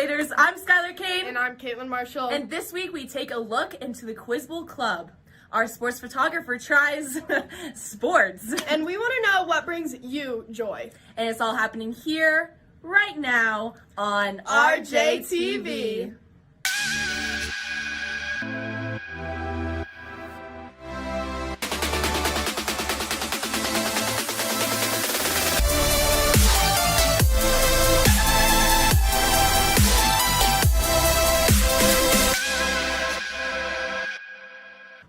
Raiders. I'm Skylar Kane. And I'm Caitlin Marshall. And this week we take a look into the Quiz Bowl Club. Our sports photographer tries sports. And we want to know what brings you joy. And it's all happening here, right now, on RJTV.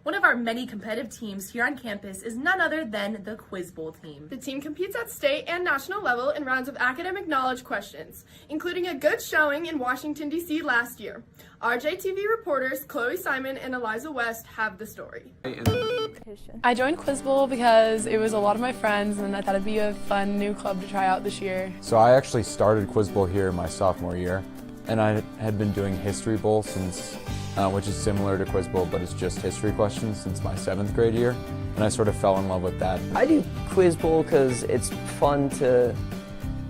One of our many competitive teams here on campus is none other than the Quiz Bowl team. The team competes at state and national level in rounds of academic knowledge questions, including a good showing in Washington, D.C. last year. RJTV reporters Chloe Simon and Eliza West have the story. I joined Quiz Bowl because it was a lot of my friends and I thought it'd be a fun new club to try out this year. So I actually started Quiz Bowl here my sophomore year, and I had been doing History Bowl since, which is similar to Quiz Bowl, but it's just history questions since my 7th grade year, and I sort of fell in love with that. I do Quiz Bowl because it's fun to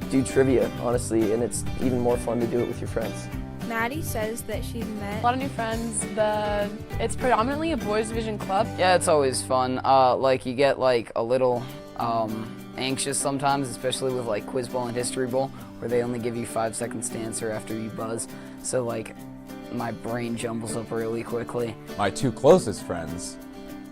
do trivia, honestly, and it's even more fun to do it with your friends. Maddie says that she's met A lot of new friends. It's predominantly a boys division club. Yeah, it's always fun. Like you get like a little anxious sometimes, especially with like Quiz Bowl and History Bowl, where they only give you 5 seconds to answer after you buzz. So like my brain jumbles up really quickly. My 2 closest friends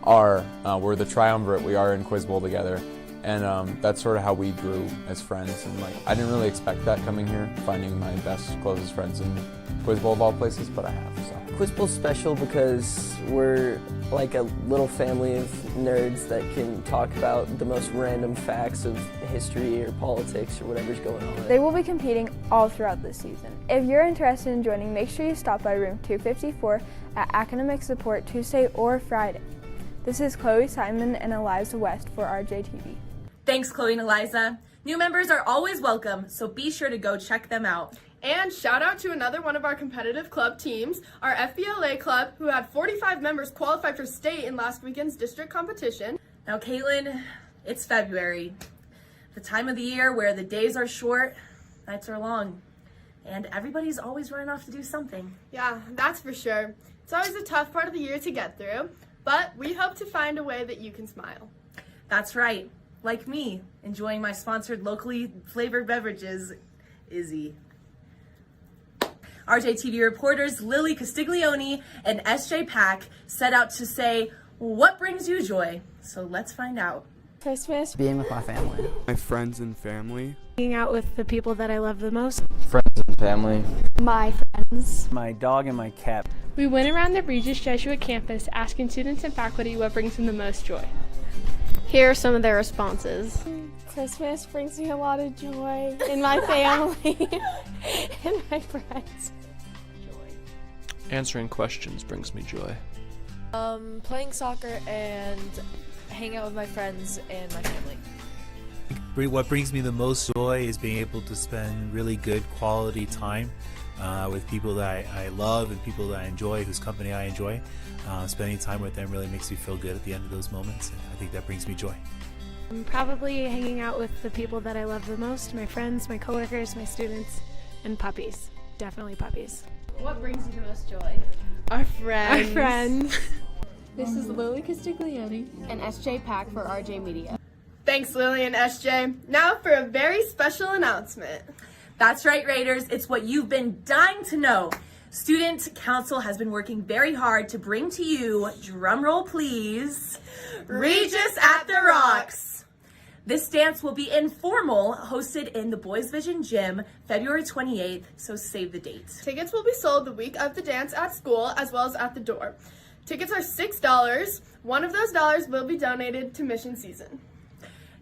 are, we're the triumvirate, we are in Quiz Bowl together, and that's sort of how we grew as friends. And like, I didn't really expect that coming here, finding my best, closest friends in Quiz Bowl of all places, but I have, so. Quiz Bowl's special because we're like a little family of nerds that can talk about the most random facts of history or politics or whatever's going on. They will be competing all throughout this season. If you're interested in joining, make sure you stop by room 254 at Academic Support Tuesday or Friday. This is Chloe Simon and Eliza West for RJTV. Thanks, Chloe and Eliza. New members are always welcome, so be sure to go check them out. And shout out to another one of our competitive club teams, our FBLA club, who had 45 members qualify for state in last weekend's district competition. Now, Caitlin, it's February, the time of the year where the days are short, nights are long, and everybody's always running off to do something. Yeah, that's for sure. It's always a tough part of the year to get through, but we hope to find a way that you can smile. That's right, like me, enjoying my sponsored locally flavored beverages, Izzy. RJTV reporters Lily Castiglione and SJ Pack set out to say, what brings you joy? So let's find out. Christmas, Being with my family. My friends and family. Hanging out with the people that I love the most. Friends and family. my friends. My dog and my cat. We went around the Regis Jesuit campus asking students and faculty what brings them the most joy. Here are some of their responses. Christmas brings me a lot of joy in my family and my friends. Answering questions brings me joy. Playing soccer and hanging out with my friends and my family. What brings me the most joy is being able to spend really good quality time with people that I love and people that I enjoy, whose company I enjoy. Spending time with them really makes me feel good at the end of those moments, and I think that brings me joy. Probably hanging out with the people that I love the most, my friends, my coworkers, my students, and puppies. Definitely puppies. What brings you the most joy? Our friends. Our friends. This is Lily Castiglione and SJ Pack for RJ Media. Thanks, Lily and SJ. Now for a very special announcement. That's right, Raiders. It's what you've been dying to know. Student Council has been working very hard to bring to you, drumroll please, Regis at the Rocks. This dance will be informal, hosted in the Boys Vision Gym, February 28th, so save the date. Tickets will be sold the week of the dance at school as well as at the door. Tickets are $6. One of those dollars will be donated to Mission Season.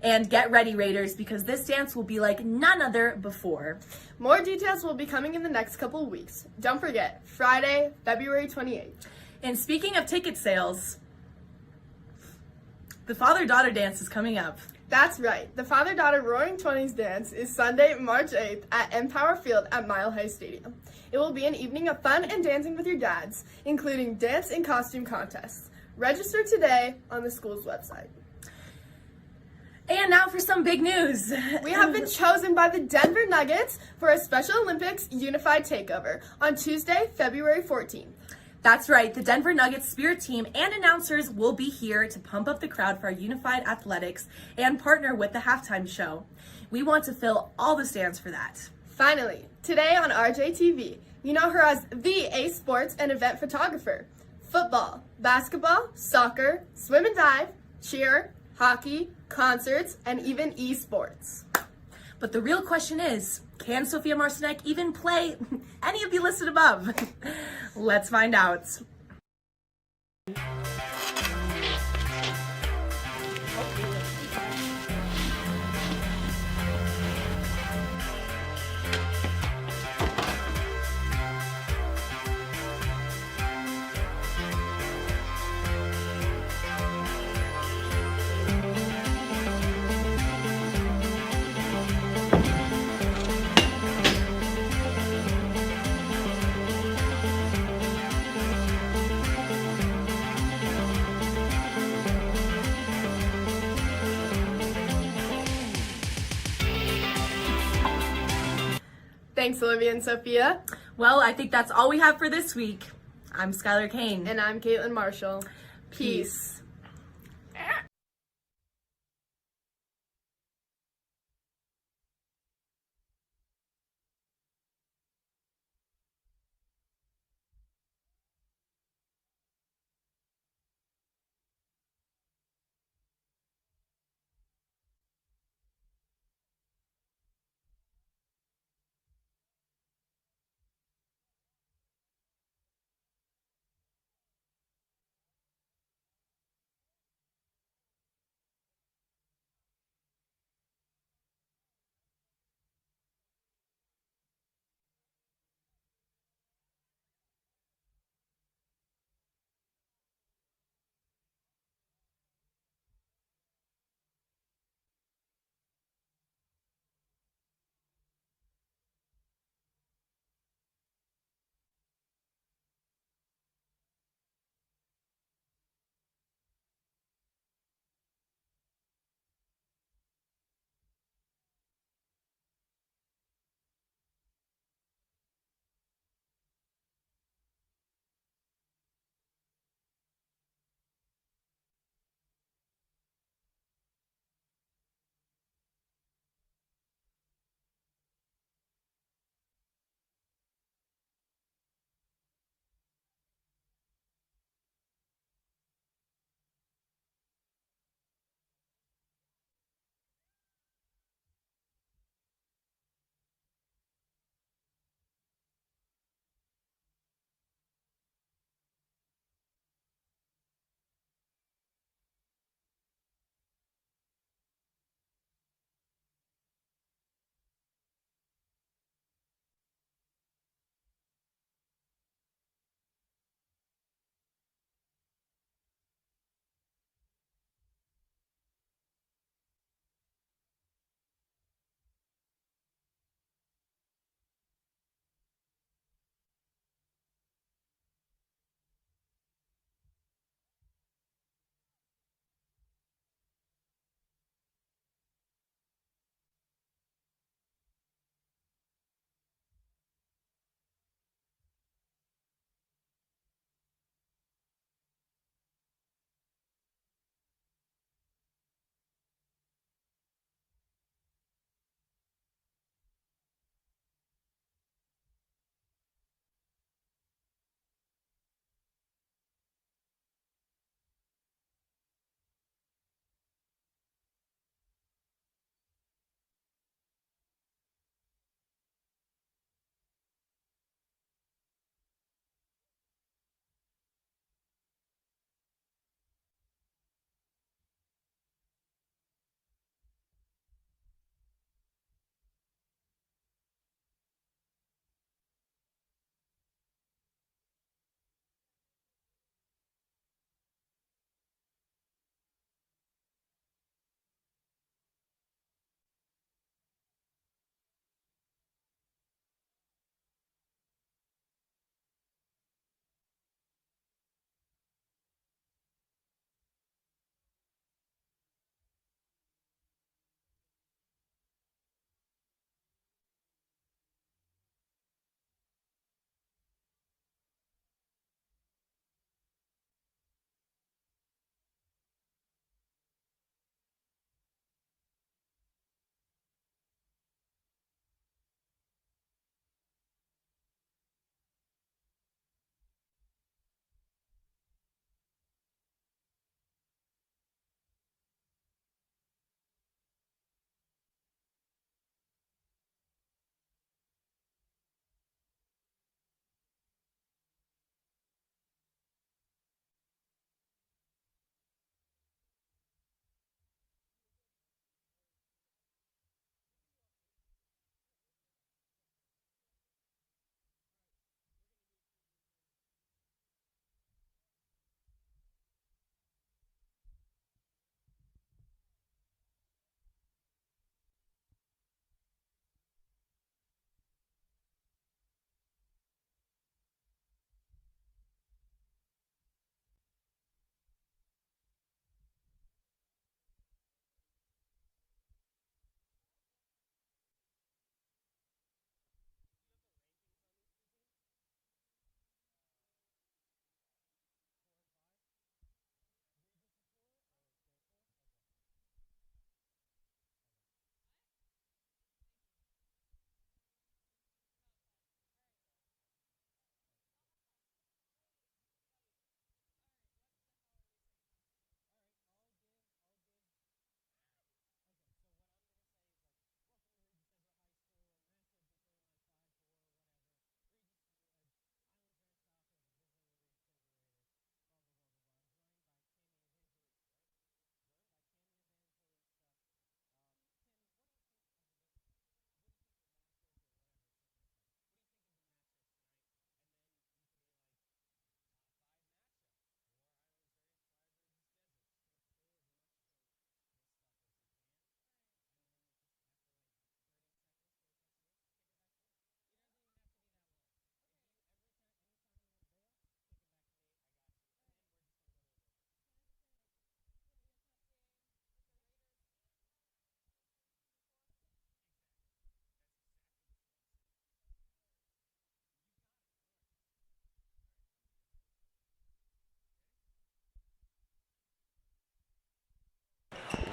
And get ready, Raiders, because this dance will be like none other before. More details will be coming in the next couple of weeks. Don't forget, Friday, February 28th. And speaking of ticket sales, the father-daughter dance is coming up. That's right. The father-daughter Roaring Twenties dance is Sunday, March 8th at Empower Field at Mile High Stadium. It will be an evening of fun and dancing with your dads, including dance and costume contests. Register today on the school's website. And now for some big news. We have been chosen by the Denver Nuggets for a Special Olympics Unified Takeover on Tuesday, February 14th. That's right, the Denver Nuggets Spirit team and announcers will be here to pump up the crowd for our unified athletics and partner with the halftime show. We want to fill all the stands for that. Finally, today on RJTV, you know her as the Ace Sports and Event Photographer. Football, basketball, soccer, swim and dive, cheer, hockey, concerts, and even esports. But the real question is, can Sophia Marcinek even play any of the listed above? Let's find out. Thanks, Olivia and Sophia. Well, I think that's all we have for this week. I'm Skylar Kane. And I'm Caitlin Marshall. Peace.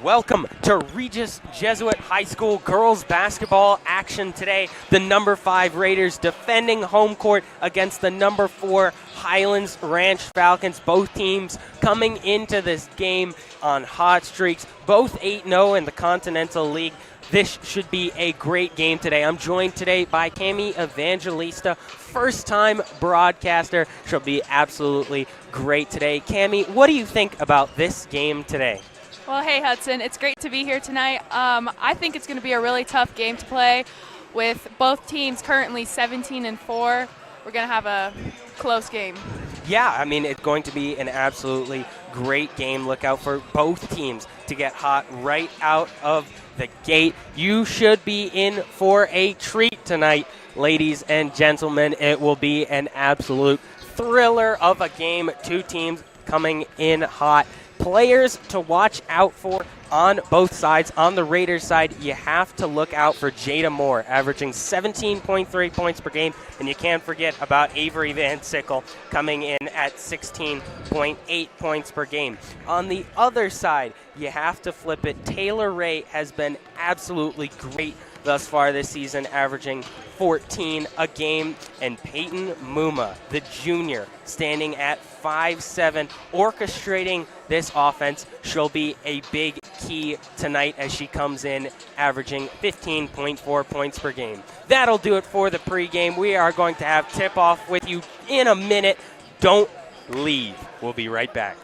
Welcome to Regis Jesuit High School girls basketball action today. The number 5 Raiders defending home court against the number 4 Highlands Ranch Falcons. Both teams coming into this game on hot streaks, both 8-0 in the Continental League. This should be a great game today. I'm joined today by Cami Evangelista, first-time broadcaster. She'll be absolutely great today. Cami, what do you think about this game today? Well, hey, Hudson. It's great to be here tonight. I think it's going to be a really tough game to play with both teams currently 17-4. We're going to have a close game. Yeah, I mean, it's going to be an absolutely great game. Look out for both teams to get hot right out of the gate. You should be in for a treat tonight, ladies and gentlemen. It will be an absolute thriller of a game. Two teams coming in hot. Players to watch out for on both sides. On the Raiders side, you have to look out for Jada Moore, averaging 17.3 points per game. And you can't forget about Avery Van Sickle coming in at 16.8 points per game. On the other side, you have to flip it. Taylor Ray has been absolutely great thus far this season, averaging 14 a game. And Peyton Muma, the junior, standing at 5'7", orchestrating this offense. She'll be a big key tonight as she comes in averaging 15.4 points per game. That'll do it for the pregame. We are going to have tip-off with you in a minute. Don't leave. We'll be right back.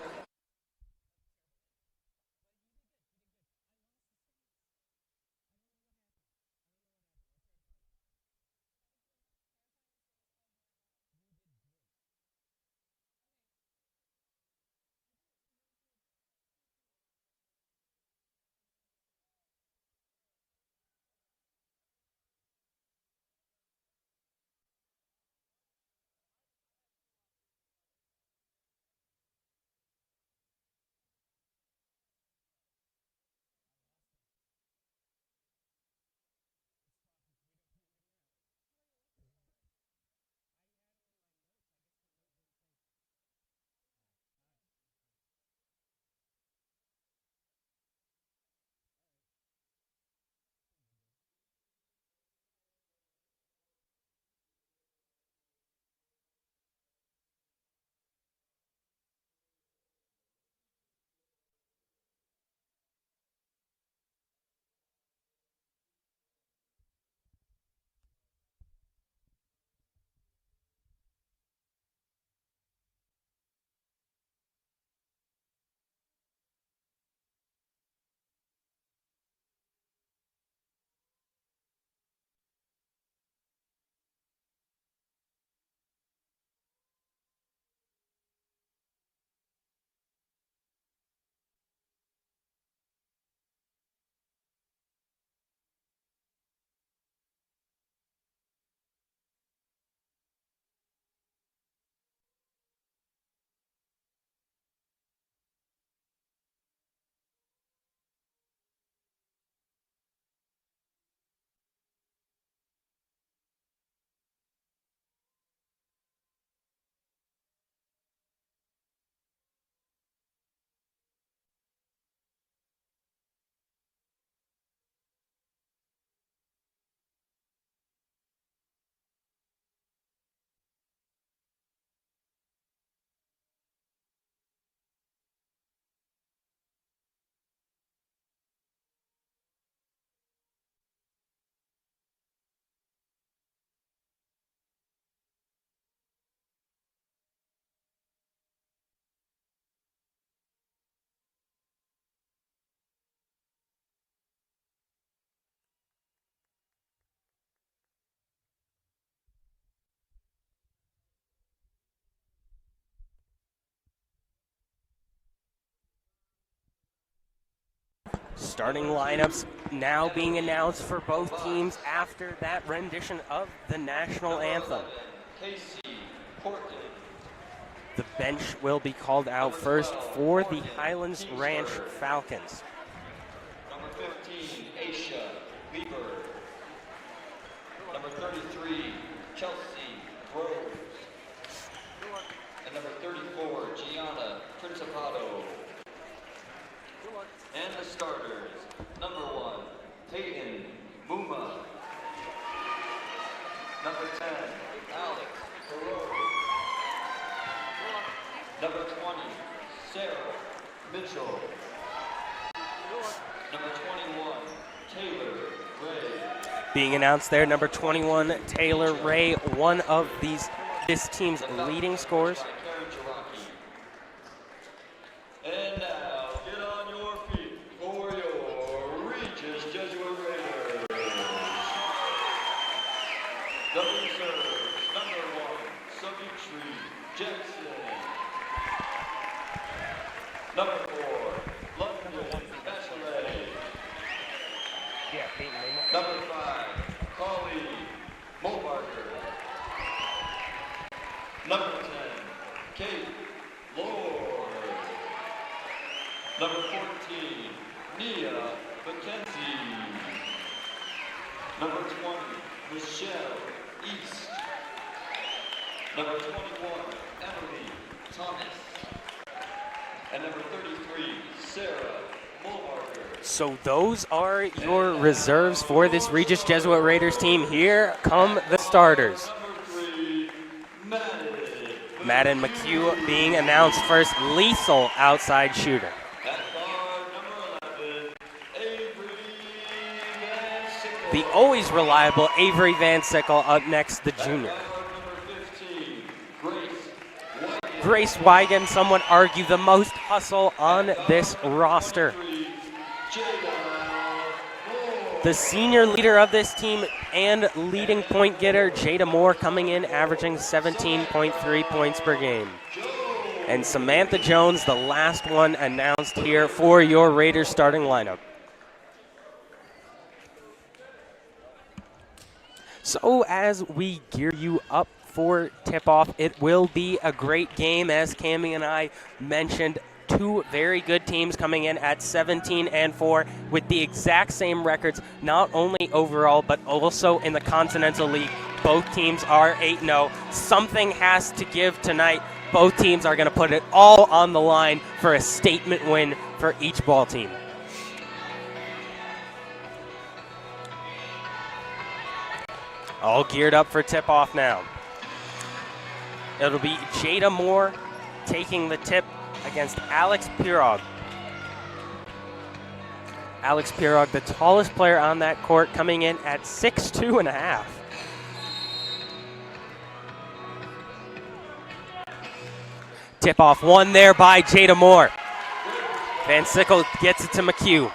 Starting lineups now being announced for both teams after that rendition of the national anthem. The bench will be called out first for the Highlands Ranch Falcons. Number 13, Aisha Weaver. Number 33, Chelsea Rose. And number 34, Gianna Principato. And the starters, number 1, Peyton Muma. Number 10, Alex Perot. Number 20, Sarah Mitchell. Number 21, Taylor Ray. Being announced there, number 21, Taylor Ray, one of this team's leading scorers. And now, get on your feet for your Regis Jesuit Raiders. Double serves, number 1, Savitri Jackson. Number 4, London Bachelet. Number 5, Carly Mobarger. Number 10, Kate Lord. Number 14, Nia McKenzie. Number 20, Michelle East. Number 21, Emily Thomas. And number 33, Sarah Mulbarger. So those are your reserves for this Regis Jesuit Raiders team. Here come the starters. Madden McHugh being announced first, lethal outside shooter. The always reliable Avery Van Sickle up next, the junior. Grace Wigan, some would argue the most hustle on this roster. The senior leader of this team and leading point getter, Jada Moore, coming in averaging 17.3 points per game. And Samantha Jones, the last one announced here for your Raiders starting lineup. So as we gear you up for tip-off, it will be a great game, as Cammie and I mentioned. Two very good teams coming in at 17-4 with the exact same records, not only overall but also in the Continental League. Both teams are 8-0. Something has to give tonight. Both teams are going to put it all on the line for a statement win for each ball team. All geared up for tip-off now. It'll be Jada Moore taking the tip against Alex Pirog. Alex Pirog, the tallest player on that court, coming in at 6'2.5". Tip-off won there by Jada Moore. Van Sickle gets it to McHugh.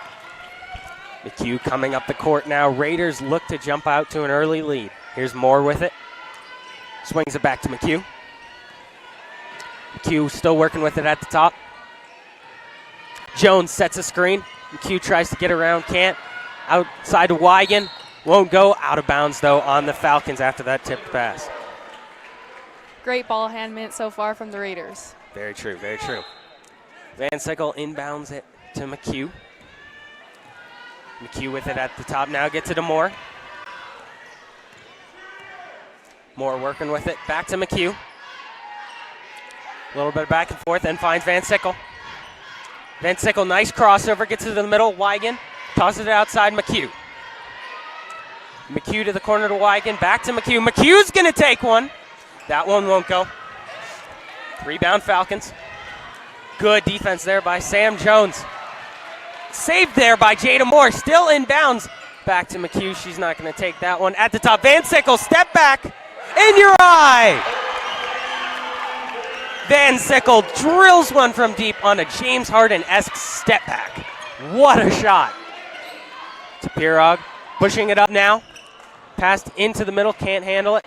McHugh coming up the court now. Raiders look to jump out to an early lead. Here's Moore with it. Swings it back to McHugh. McHugh still working with it at the top. Jones sets a screen. McHugh tries to get around, can't. Outside to Wigan. Won't go. Out of bounds, though, on the Falcons after that tipped pass. Great ball handling so far from the Raiders. Very true, very true. Van Sickle inbounds it to McHugh. McHugh with it at the top now. Gets it to Moore. Moore working with it. Back to McHugh. A little bit of back and forth, and finds Van Sickle. Van Sickle, nice crossover, gets it to the middle. Wigan tosses it outside McHugh. McHugh to the corner to Wigan, back to McHugh. McHugh's going to take one. That one won't go. Rebound Falcons. Good defense there by Sam Jones. Saved there by Jada Moore, still in bounds. Back to McHugh, she's not going to take that one. At the top, Van Sickle, step back, in your eye. Van Sickle drills one from deep on a James Harden-esque step back. What a shot. To Pirog, pushing it up now. Passed into the middle, can't handle it.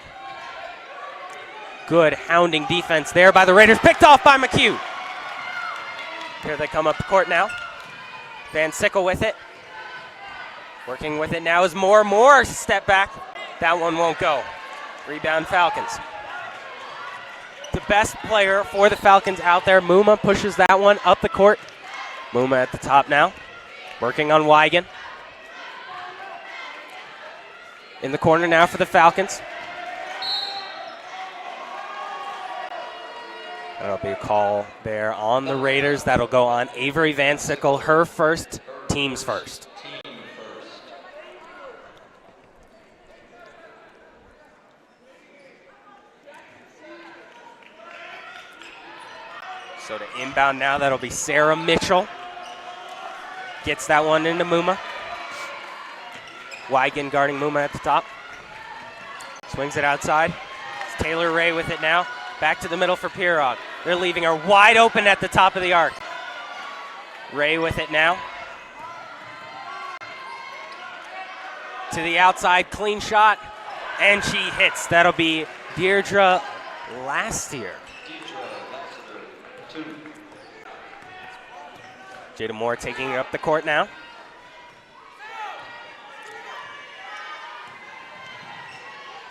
Good hounding defense there by the Raiders, picked off by McHugh. Here they come up the court now. Van Sickle with it. Working with it now is Moore. Moore, step back. That one won't go. Rebound Falcons. The best player for the Falcons out there, Muma, pushes that one up the court. Muma at the top now. Working on Wigan. In the corner now for the Falcons. That'll be a call there on the Raiders. That'll go on Avery Van Sickle, her first, team's first. So to inbound now, that'll be Sarah Mitchell. Gets that one into Muma. Wigan guarding Muma at the top. Swings it outside. It's Taylor Ray with it now. Back to the middle for Pirog. They're leaving her wide open at the top of the arc. Ray with it now. To the outside, clean shot, and she hits. That'll be Deirdre Lastier. Jada Moore taking it up the court now.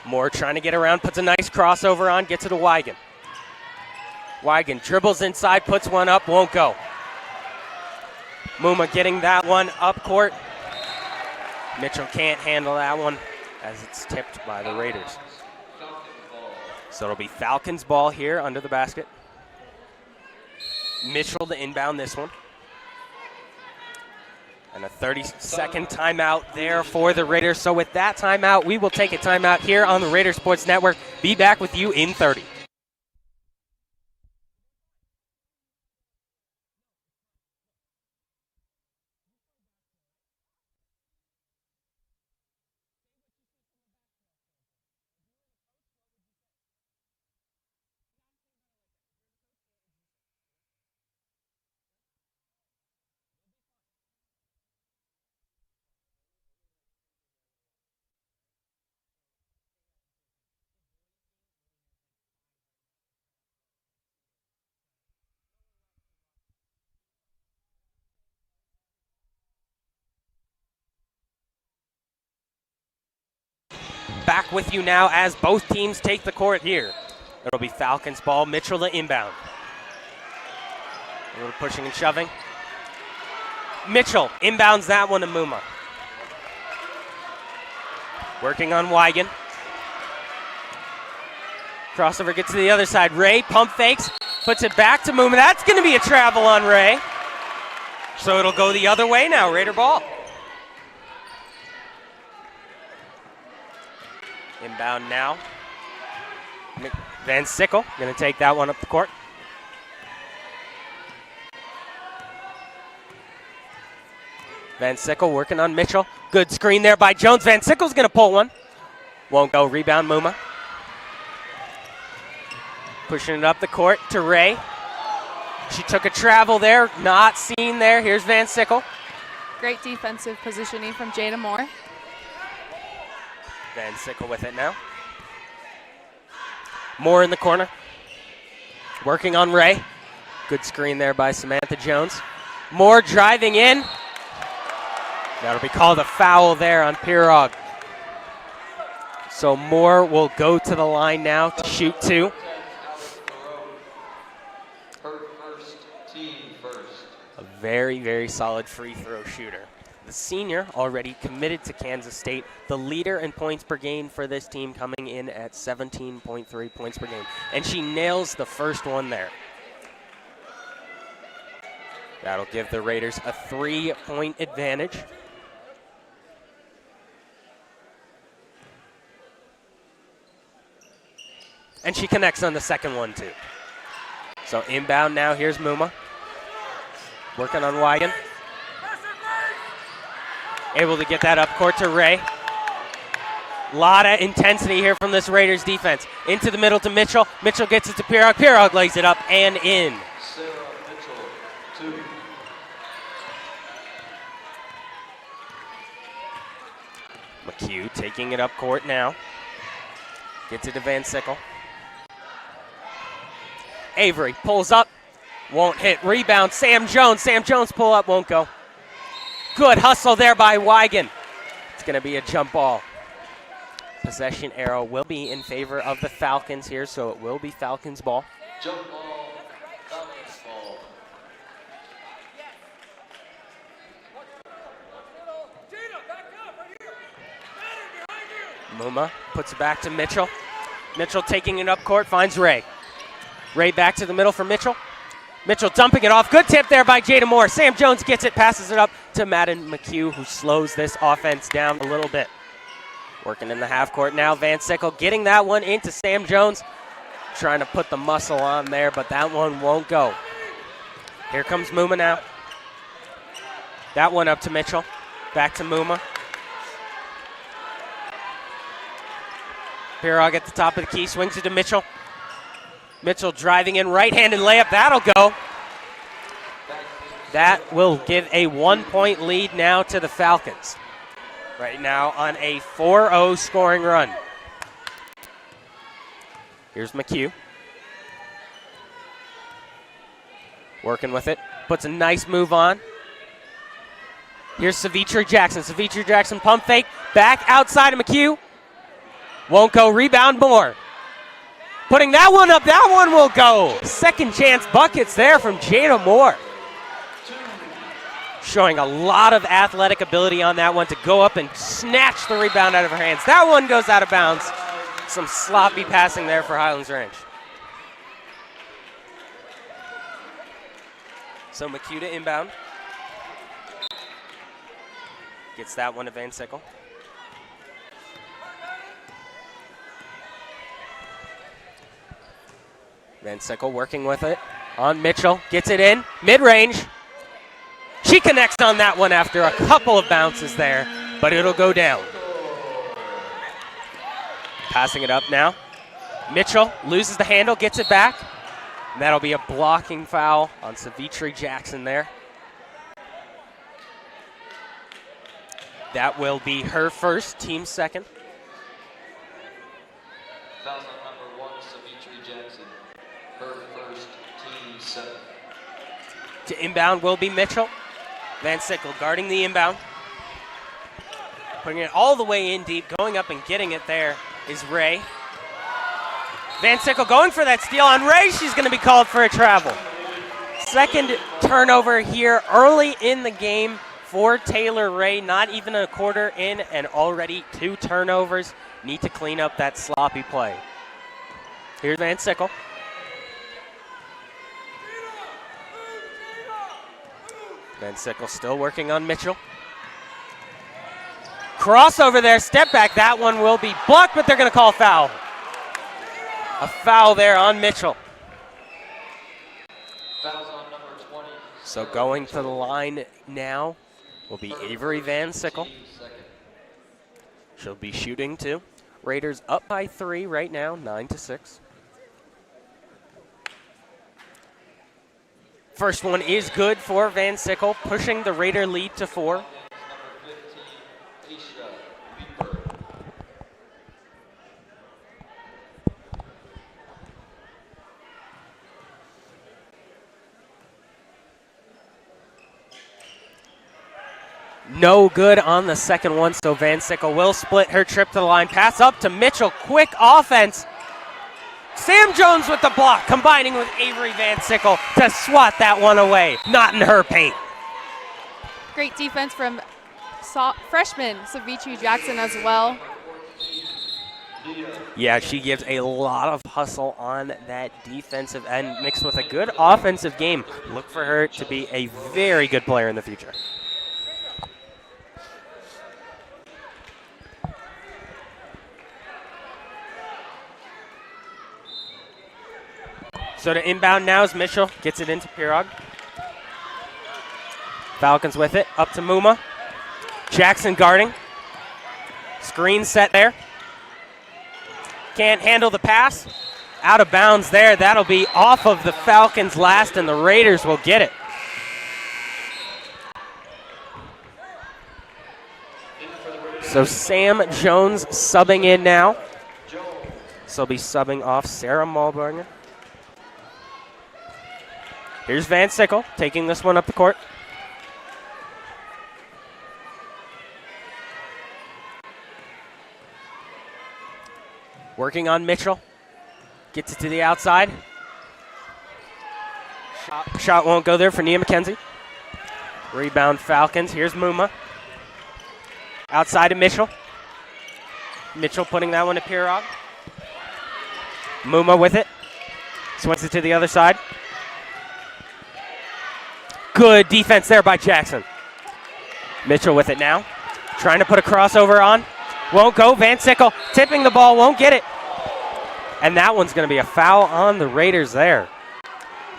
Moore trying to get around, puts a nice crossover on, gets it to Wigan. Wigan dribbles inside, puts one up, won't go. Muma getting that one up court. Mitchell can't handle that one as it's tipped by the Raiders. So it'll be Falcons ball here under the basket. Mitchell to inbound this one. And a 30-second timeout there for the Raiders. So with that timeout, we will take a timeout here on the Raider Sports Network. Be back with you in 30. Back with you now as both teams take the court here. It'll be Falcons ball, Mitchell to inbound. A little pushing and shoving. Mitchell inbounds that one to Muma. Working on Wigan. Crossover gets to the other side. Ray pump fakes, puts it back to Muma. That's going to be a travel on Ray. So it'll go the other way now, Raider ball. Inbound now. Van Sickle going to take that one up the court. Van Sickle working on Mitchell. Good screen there by Jones. Van Sickle's going to pull one. Won't go. Rebound Muma. Pushing it up the court to Ray. She took a travel there. Not seen there. Here's Van Sickle. Great defensive positioning from Jada Moore. Van Sickle with it now. Moore in the corner. Working on Ray. Good screen there by Samantha Jones. Moore driving in. That'll be called a foul there on Pirog. So Moore will go to the line now to shoot two. A very, very solid free throw shooter. The senior already committed to Kansas State, the leader in points per game for this team, coming in at 17.3 points per game. And she nails the first one there. That'll give the Raiders a 3-point advantage. And she connects on the second one, too. So inbound now, here's Muma. Working on Wigan. Able to get that up court to Ray. Lot of intensity here from this Raiders defense. Into the middle to Mitchell. Mitchell gets it to Pirog. Pirog lays it up and in. Sarah Mitchell, 2. McHugh taking it up court now. Gets it to Van Sickle. Avery pulls up. Won't hit. Rebound, Sam Jones. Sam Jones pull up, won't go. Good hustle there by Wigan. It's going to be a jump ball. Possession arrow will be in favor of the Falcons here, so it will be Falcons ball. Jump ball, Falcons ball. Muma puts it back to Mitchell. Mitchell taking it up court, finds Ray. Ray back to the middle for Mitchell. Mitchell dumping it off. Good tip there by Jada Moore. Sam Jones gets it, passes it up to Madden McHugh, who slows this offense down a little bit. Working in the half court now. Van Sickle getting that one into Sam Jones. Trying to put the muscle on there, but that one won't go. Here comes Muma now. That one up to Mitchell. Back to Muma. Pirog at the top of the key. Swings it to Mitchell. Mitchell driving in, right-handed layup. That'll go. That will give a 1-point lead now to the Falcons. Right now on a 4-0 scoring run. Here's McHugh. Working with it. Puts a nice move on. Here's Savitri Jackson. Savitri Jackson pump fake. Back outside of McHugh. Won't go. Rebound Moore. Putting that one up. That one will go. Second chance buckets there from Jada Moore. Showing a lot of athletic ability on that one to go up and snatch the rebound out of her hands. That one goes out of bounds. Some sloppy passing there for Highlands Range. So McHugh to inbound. Gets that one to Van Sickle. Van Sickle working with it on Mitchell. Gets it in. Mid-range. She connects on that one after a couple of bounces there, but it'll go down. Passing it up now. Mitchell loses the handle, gets it back. And that'll be a blocking foul on Savitri Jackson there. That will be her first, team second. Foul on number 1, Savitri Jackson. Her first, team 7. To inbound will be Mitchell. Van Sickle guarding the inbound. Putting it all the way in deep, going up and getting it there is Ray. Van Sickle going for that steal on Ray. She's going to be called for a travel. Second turnover here early in the game for Taylor Ray. Not even a quarter in and already 2 turnovers. Need to clean up that sloppy play. Here's Van Sickle. Van Sickle still working on Mitchell. Crossover there, step back. That one will be blocked, but they're going to call foul. A foul there on Mitchell. Fouls on number 20. So going to the line now will be Avery Van Sickle. She'll be shooting too. Raiders up by 3 right now, 9-6. First one is good for Van Sickle, pushing the Raider lead to 4. No good on the second one, so Van Sickle will split her trip to the line. Pass up to Mitchell, quick offense. Sam Jones with the block, combining with Avery Van Sickle to swat that one away. Not in her paint. Great defense from freshman Savitri Jackson as well. Yeah, she gives a lot of hustle on that defensive end, mixed with a good offensive game. Look for her to be a very good player in the future. So to inbound now is Mitchell. Gets it into Pirog. Falcons with it. Up to Muma. Jackson guarding. Screen set there. Can't handle the pass. Out of bounds there. That'll be off of the Falcons last, and the Raiders will get it. So Sam Jones subbing in now. So he'll be subbing off Sarah Malberger. Here's Van Sickle taking this one up the court. Working on Mitchell. Gets it to the outside. Shot won't go there for Nia McKenzie. Rebound Falcons. Here's Muma. Outside to Mitchell. Mitchell putting that one to Pirog. Muma with it. Swings it to the other side. Good defense there by Jackson. Mitchell with it now. Trying to put a crossover on. Won't go. Van Sickle tipping the ball. Won't get it. And that one's going to be a foul on the Raiders there.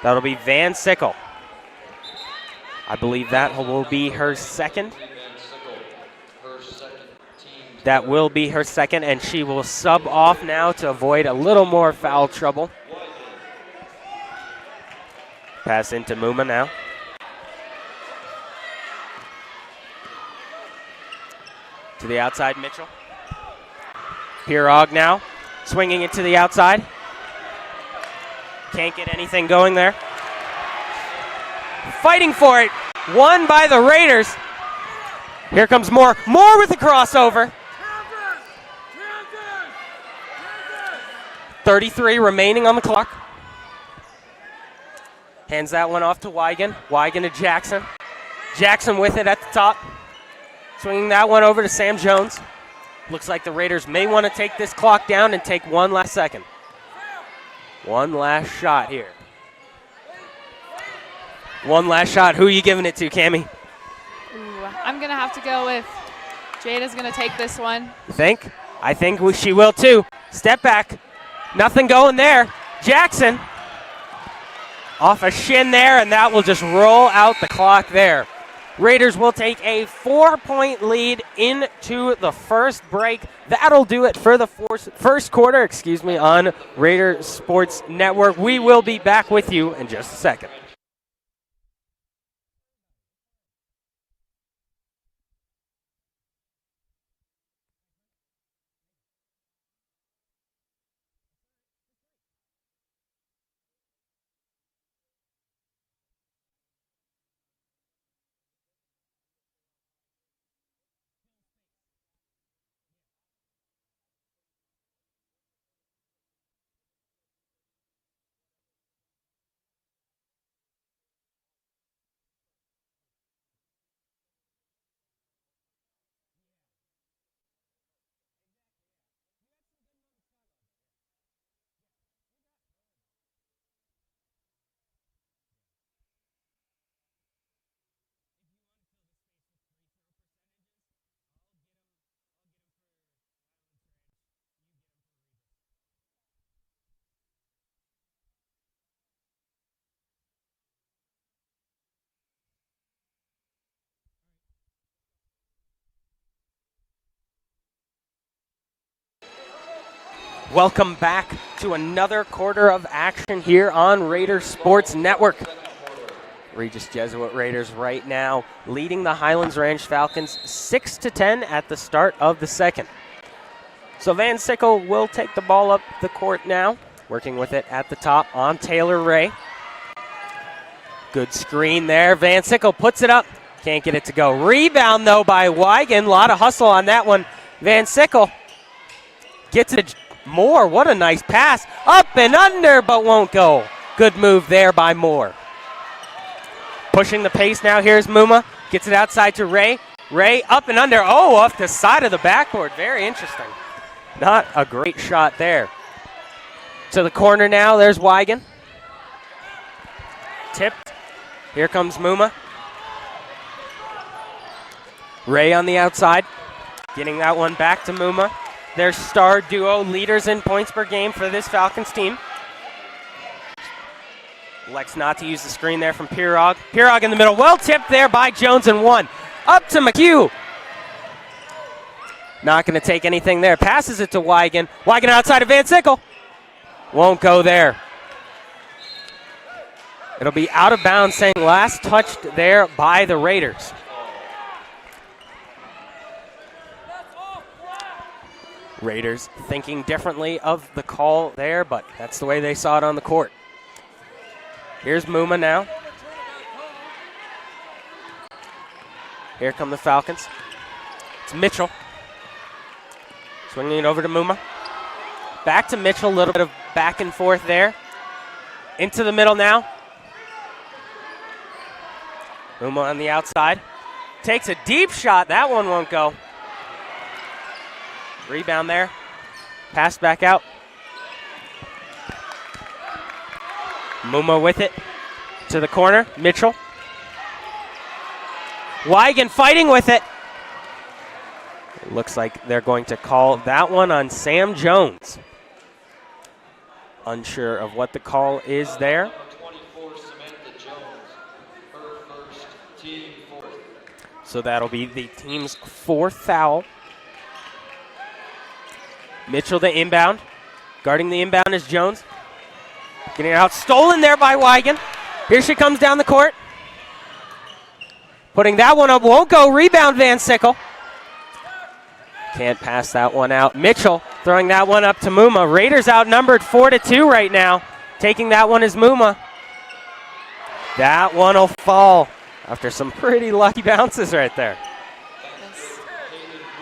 That'll be Van Sickle. I believe that will be her second. That will be her second, and she will sub off now to avoid a little more foul trouble. Pass into Muma now. To the outside, Mitchell. Pirog now, swinging it to the outside. Can't get anything going there. Fighting for it, won by the Raiders. Here comes Moore. Moore with the crossover. 33 remaining on the clock. Hands that one off to Wigan. Wigan to Jackson. Jackson with it at the top. Swinging that one over to Sam Jones. Looks like the Raiders may want to take this clock down and take one last second. One last shot here. One last shot. Who are you giving it to, Cammie? I'm going to have to go with Jada's going to take this one. You think? I think she will too. Step back. Nothing going there. Jackson off a shin there, and that will just roll out the clock there. Raiders will take a 4-point lead into the first break. That'll do it for the first quarter, on Raider Sports Network. We will be back with you in just a second. Welcome back to another quarter of action here on Raider Sports Network. Regis Jesuit Raiders right now leading the Highlands Ranch Falcons 6-10 at the start of the second. So Van Sickle will take the ball up the court now, working with it at the top on Taylor Ray. Good screen there. Van Sickle puts it up. Can't get it to go. Rebound, though, by Wigan. A lot of hustle on that one. Van Sickle gets it. Moore, what a nice pass. Up and under, but won't go. Good move there by Moore. Pushing the pace now. Here's Muma. Gets it outside to Ray. Ray up and under. Oh, off the side of the backboard. Very interesting. Not a great shot there. To the corner now. There's Wigan. Tipped. Here comes Muma. Ray on the outside. Getting that one back to Muma. Their star duo leaders in points per game for this Falcons team. Elects not to use the screen there from Pirog. Pirog in the middle. Well tipped there by Jones and one. Up to McHugh. Not going to take anything there. Passes it to Wigan. Wigan outside of Van Sickle. Won't go there. It'll be out of bounds, saying last touched there by the Raiders. Raiders thinking differently of the call there, but that's the way they saw it on the court. Here's Muma now. Here come the Falcons. It's Mitchell. Swinging it over to Muma. Back to Mitchell, a little bit of back and forth there. Into the middle now. Muma on the outside. Takes a deep shot. That one won't go. Rebound there. Pass back out. Muma with it to the corner. Mitchell. Wigan fighting with it. It looks like they're going to call that one on Sam Jones. Unsure of what the call is there. So that'll be the team's fourth foul. Mitchell the inbound. Guarding the inbound is Jones. Getting it out. Stolen there by Wigan. Here she comes down the court. Putting that one up. Won't go. Rebound Van Sickle. Can't pass that one out. Mitchell throwing that one up to Muma. Raiders outnumbered 4-2 right now. Taking that one is Muma. That one will fall after some pretty lucky bounces right there. Yes.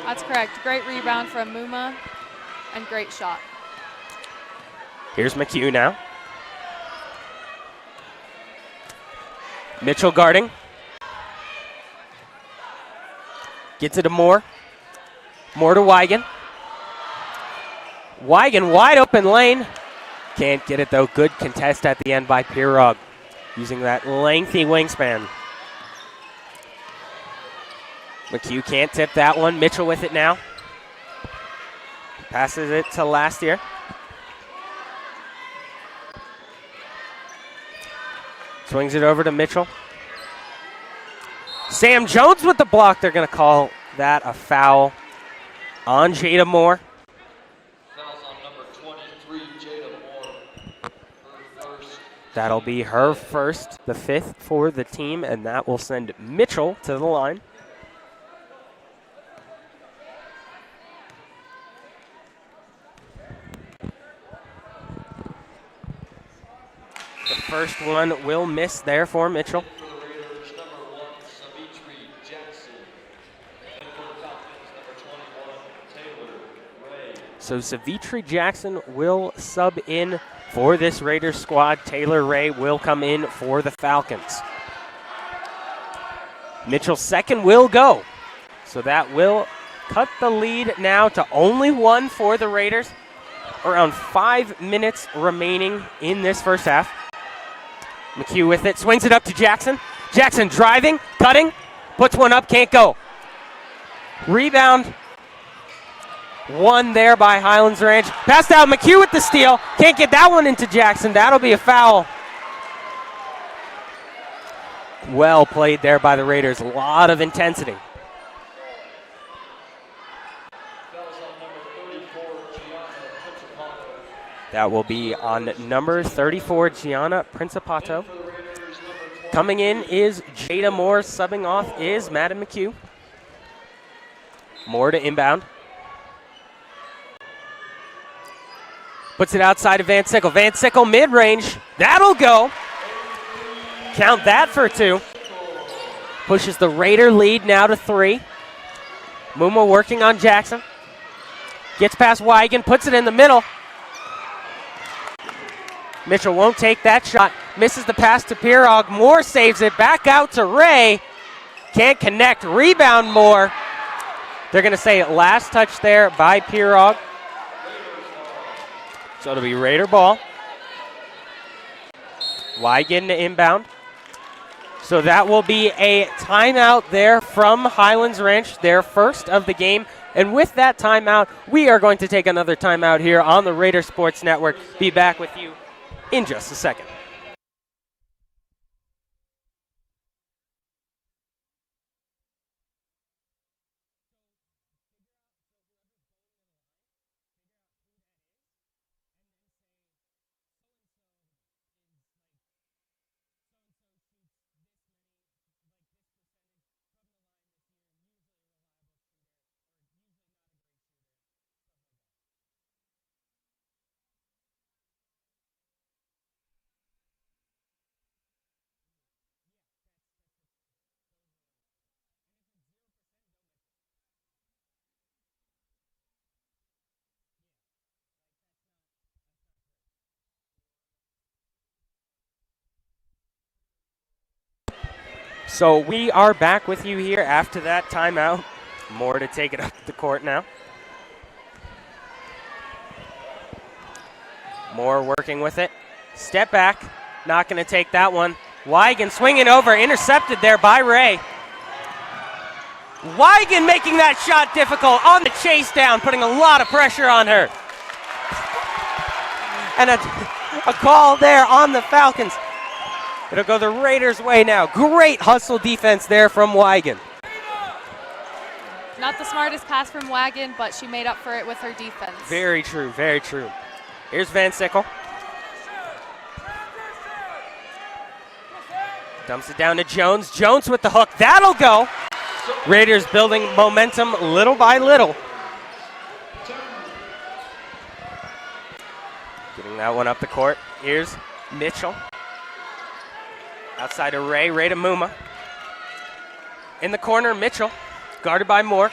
That's correct. Great rebound from Muma and great shot. Here's McHugh now. Mitchell guarding. Gets it to Moore. Moore to Wigan. Wigan wide open lane. Can't get it though. Good contest at the end by Pirog. Using that lengthy wingspan. McHugh can't tip that one. Mitchell with it now. Passes it to last year. Swings it over to Mitchell. Sam Jones with the block. They're going to call that a foul on Jada Moore. Fouls on number 23, Jada Moore. Her first. That'll be her first, the fifth for the team, and that will send Mitchell to the line. The first one will miss there for Mitchell. For the Raiders, number 1, Savitri Jackson. And for the Falcons, number 21, Taylor Ray. So Savitri Jackson will sub in for this Raiders squad. Taylor Ray will come in for the Falcons. Mitchell's second will go. So that will cut the lead now to only one for the Raiders. Around 5 minutes remaining in this first half. McHugh with it, swings it up to Jackson. Jackson driving, cutting, puts one up, can't go. Rebound. One there by Highlands Ranch. Passed out, McHugh with the steal. Can't get that one into Jackson. That'll be a foul. Well played there by the Raiders. A lot of intensity. That will be on number 34, Gianna Principato. Coming in is Jada Moore. Subbing off is Madden McHugh. Moore to inbound. Puts it outside of Van Sickle. Van Sickle mid-range. That'll go. Count that for two. Pushes the Raider lead now to 3. Muma working on Jackson. Gets past Wigan. Puts it in the middle. Mitchell won't take that shot. Misses the pass to Pirog. Moore saves it. Back out to Ray. Can't connect. Rebound Moore. They're going to say last touch there by Pirog. So it'll be Raider ball. Wigan to inbound. So that will be a timeout there from Highlands Ranch, their first of the game. And with that timeout, we are going to take another timeout here on the Raider Sports Network. Be back with you in just a second. So we are back with you here after that timeout. More to take it up the court now. Moore working with it. Step back. not going to take that one. Wigan swinging over, intercepted there by Ray. Wigan making that shot difficult on the chase down, putting a lot of pressure on her. And a call there on the Falcons. It'll go the Raiders' way now. Great hustle defense there from Wigan. Not the smartest pass from Wagon, but she made up for it with her defense. Very true, very true. Here's Van Sickle. Dumps it down to Jones. Jones with the hook. That'll go. Raiders building momentum little by little. Getting that one up the court. Here's Mitchell. Outside of Ray. Ray to Muma. In the corner, Mitchell. Guarded by Moore.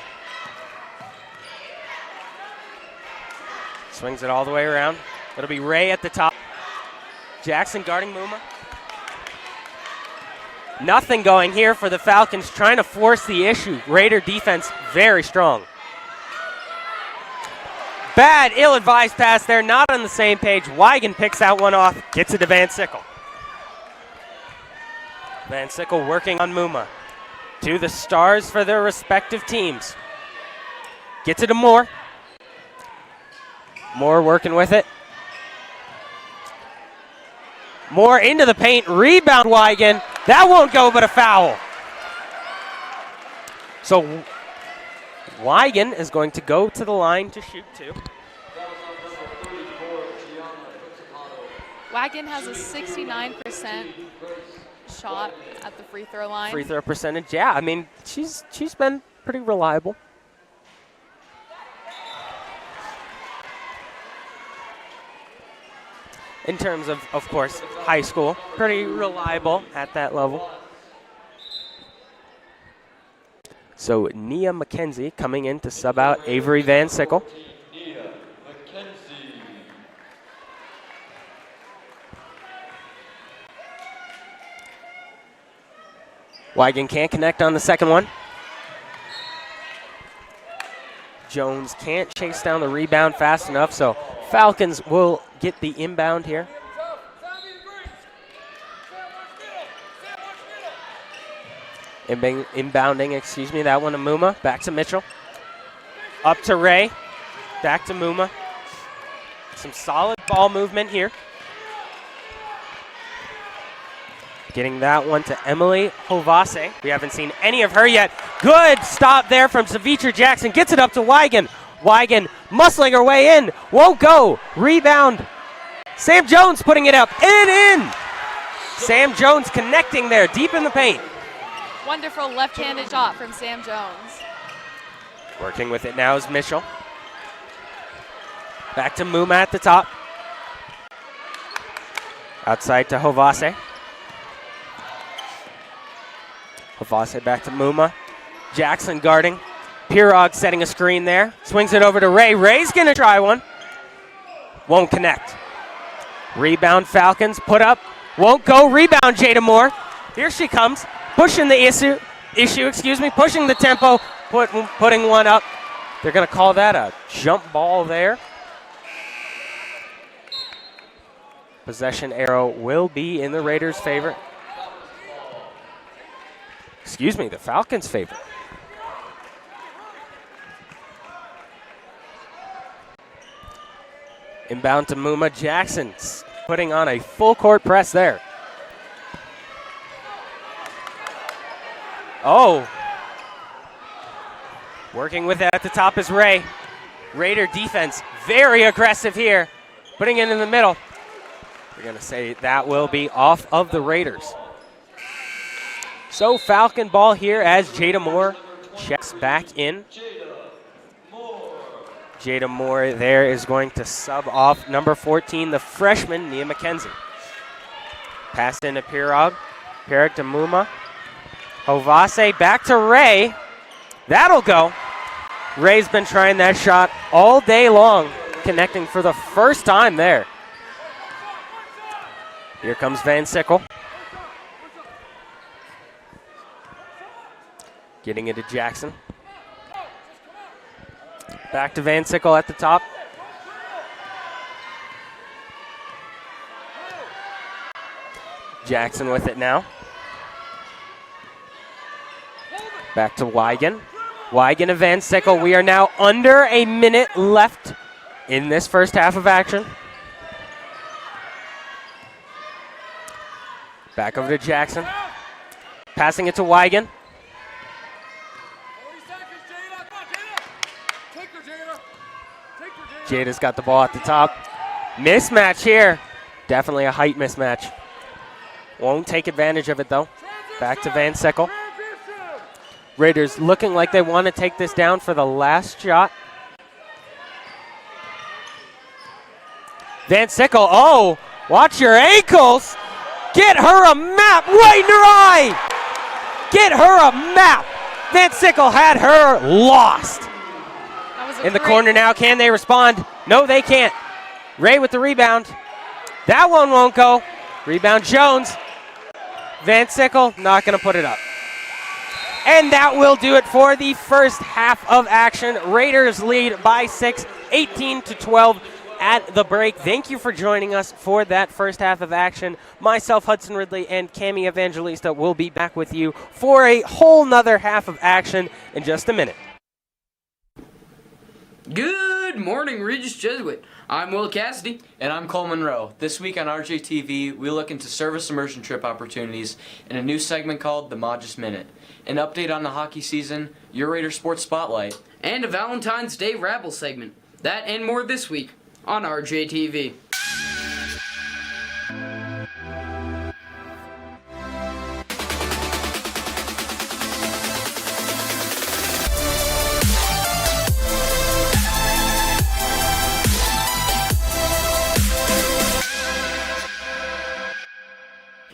Swings it all the way around. It'll be Ray at the top. Jackson guarding Muma. Nothing going here for the Falcons, trying to force the issue. Raider defense very strong. Bad, ill-advised pass there, not on the same page. Wigan picks that one off, gets it to Van Sickle. Van Sickle working on Muma. To the stars for their respective teams. Gets it to Moore. Moore working with it. Moore into the paint, rebound Wigan. That won't go, but a foul. So Wigan is going to go to the line to shoot two. Wagon has a 69% shot at the free throw line. Free throw percentage, yeah. I mean, she's been pretty reliable. In terms of course, high school, pretty reliable at that level. So Nia McKenzie coming in to sub out Avery Van Sickle. Wigan can't connect on the second one. Jones can't chase down the rebound fast enough, so Falcons will get the inbound here. Inbounding, excuse me, that one to Muma. Back to Mitchell. Up to Ray. Back to Muma. Some solid ball movement here. Getting that one to Emily Hovase. We haven't seen any of her yet. Good stop there from Savitra Jackson. Gets it up to Wigan. Wigan muscling her way in. Won't go. Rebound. Sam Jones putting it up. And in. Sam Jones connecting there deep in the paint. Wonderful left-handed shot from Sam Jones. Working with it now is Mitchell. Back to Muma at the top. Outside to Hovase. Hovase back to Muma. Jackson guarding. Pirog setting a screen there. Swings it over to Ray. Ray's going to try one. Won't connect. Rebound Falcons. Put up. Won't go. Rebound Jada Moore. Here she comes. Pushing the issue, pushing the tempo, putting one up. They're going to call that a jump ball there. Possession arrow will be in the Raiders' favor. Excuse me, the Falcons' favor. Inbound to Muma. Jackson putting on a full court press there. Oh. Working with it at the top is Ray. Raider defense very aggressive here. Putting it in the middle. We're going to say that will be off of the Raiders. So Falcon ball here as Jada Moore checks back in. Jada Moore there is going to sub off number 14, the freshman, Nia McKenzie. Passed into Pirog. Pirog to Muma. Hovase back to Ray. That'll go. Ray's been trying that shot all day long, connecting for the first time there. Here comes Van Sickle. Getting it to Jackson. Back to Van Sickle at the top. Jackson with it now. Back to Wigan. Wigan and Van Sickle. We are now under a minute left in this first half of action. Back over to Jackson. Passing it to Wigan. Jada's got the ball at the top. Mismatch here. Definitely a height mismatch. Won't take advantage of it, though. Back to Van Sickle. Raiders looking like they want to take this down for the last shot. Van Sickle, oh, watch your ankles. Get her a map right in her eye. Get her a map. Van Sickle had her lost. In the corner now, can they respond? No, they can't. Ray with the rebound. That one won't go. Rebound Jones. Van Sickle not going to put it up. And that will do it for the first half of action. Raiders lead by 6, 18-12 at the break. Thank you for joining us for that first half of action. Myself, Hudson Ridley, and Cami Evangelista will be back with you for a whole nother half of action in just a minute. Good morning, Regis Jesuit. I'm Will Cassidy. And I'm Cole Monroe. This week on RJTV, we look into service immersion trip opportunities in a new segment called the Modest Minute. An update on the hockey season, your Raider Sports Spotlight, and a Valentine's Day Rabble segment. That and more this week on RJTV.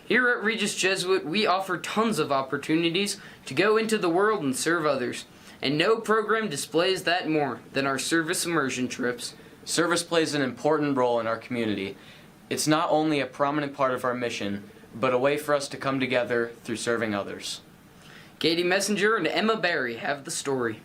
Here at Regis Jesuit, we offer tons of opportunities to go into the world and serve others. And no program displays that more than our service immersion trips. Service plays an important role in our community. It's not only a prominent part of our mission, but a way for us to come together through serving others. Katie Messenger and Emma Barry have the story.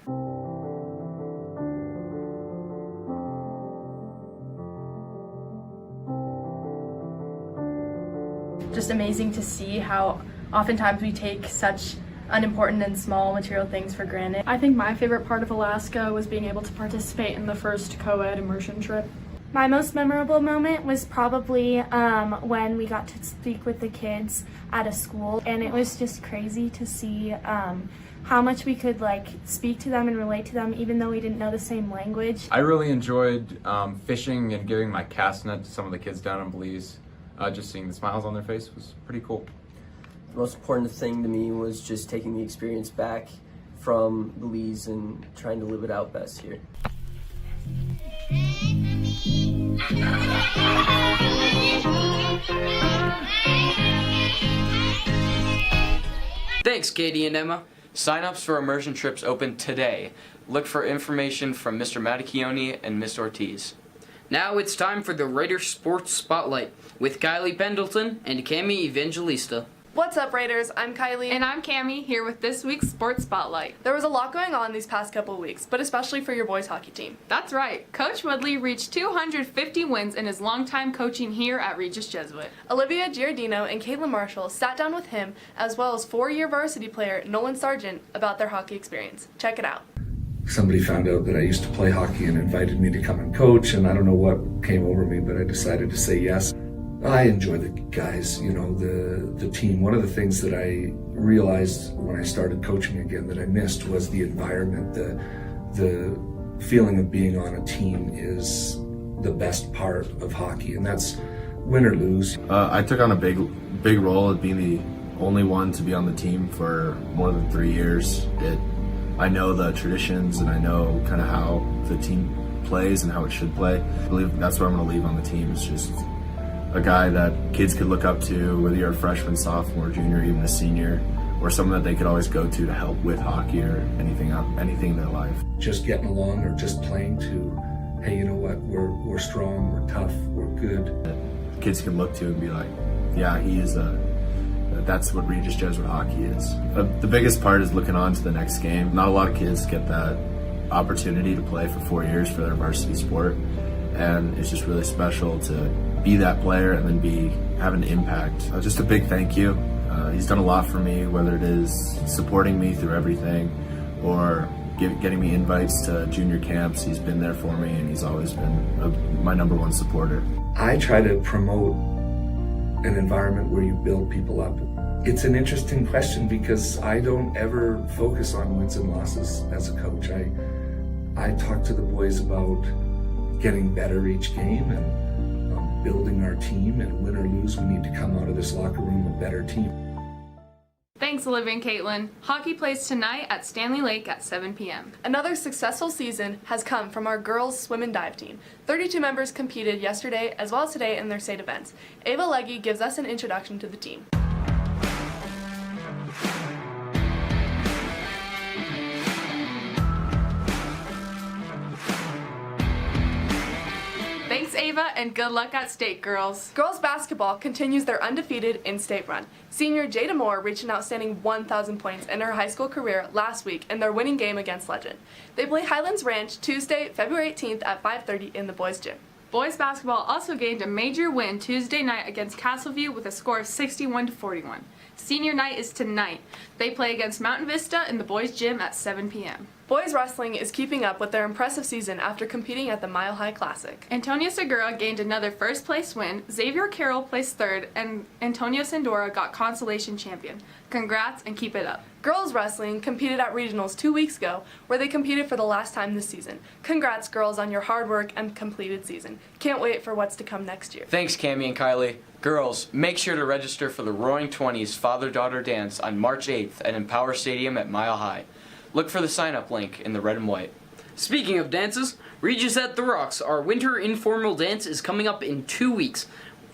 Just amazing to see how oftentimes we take such unimportant and small material things for granted. I think my favorite part of Alaska was being able to participate in the first co-ed immersion trip. My most memorable moment was probably when we got to speak with the kids at a school, and it was just crazy to see how much we could speak to them and relate to them even though we didn't know the same language. I really enjoyed fishing and giving my cast net to some of the kids down in Belize. Just seeing the smiles on their face was pretty cool. The most important thing to me was just taking the experience back from Belize and trying to live it out best here. Thanks, Katie and Emma. Sign-ups for immersion trips open today. Look for information from Mr. Matacchione and Miss Ortiz. Now it's time for the Raider Sports Spotlight with Kylie Pendleton and Cami Evangelista. What's up, Raiders? I'm Kylie. And I'm Cami, here with this week's Sports Spotlight. There was a lot going on these past couple of weeks, but especially for your boys hockey team. That's right. Coach Woodley reached 250 wins in his longtime coaching here at Regis Jesuit. Olivia Giardino and Caitlin Marshall sat down with him, as well as four-year varsity player Nolan Sargent, about their hockey experience. Check it out. Somebody found out that I used to play hockey and invited me to come and coach, and I don't know what came over me, but I decided to say yes. I enjoy the guys, the team. One of the things that I realized when I started coaching again that I missed was the environment. The feeling of being on a team is the best part of hockey, and that's win or lose. I took on a big role of being the only one to be on the team for more than 3 years. I know the traditions and I know kind of how the team plays and how it should play. I believe that's what I'm going to leave on the team. It's just a guy that kids could look up to, whether you're a freshman, sophomore, junior, even a senior, or someone that they could always go to help with hockey or anything in their life. Just getting along or just playing to, hey, you know what, we're strong, we're tough, we're good. Kids can look to and be like, yeah, he is that's what Regis Jesuit hockey is. The biggest part is looking on to the next game. Not a lot of kids get that opportunity to play for 4 years for their varsity sport, and it's just really special to be that player and then have an impact. Just a big thank you. He's done a lot for me, whether it is supporting me through everything or getting me invites to junior camps. He's been there for me, and he's always been my number one supporter. I try to promote an environment where you build people up. It's an interesting question because I don't ever focus on wins and losses as a coach. I talk to the boys about getting better each game and building our team, and win or lose, we need to come out of this locker room a better team. Thanks, Olivia and Caitlin. Hockey plays tonight at Stanley Lake at 7 p.m. Another successful season has come from our girls swim and dive team. 32 members competed yesterday as well as today in their state events. Ava Legge gives us an introduction to the team. Thanks, Ava, and good luck at state, girls. Girls basketball continues their undefeated in-state run. Senior Jada Moore reached an outstanding 1,000 points in her high school career last week in their winning game against Legend. They play Highlands Ranch Tuesday, February 18th at 5:30 in the boys' gym. Boys basketball also gained a major win Tuesday night against Castleview with a score of 61-41. Senior night is tonight. They play against Mountain Vista in the boys' gym at 7 p.m. Boys wrestling is keeping up with their impressive season after competing at the Mile High Classic. Antonio Segura gained another first-place win, Xavier Carroll placed third, and Antonio Sandora got consolation champion. Congrats and keep it up. Girls wrestling competed at regionals 2 weeks ago, where they competed for the last time this season. Congrats, girls, on your hard work and completed season. Can't wait for what's to come next year. Thanks, Cammie and Kylie. Girls, make sure to register for the Roaring Twenties Father-Daughter Dance on March 8th at Empower Stadium at Mile High. Look for the sign-up link in the red and white. Speaking of dances, Regis at the Rocks, our winter informal dance is coming up in 2 weeks,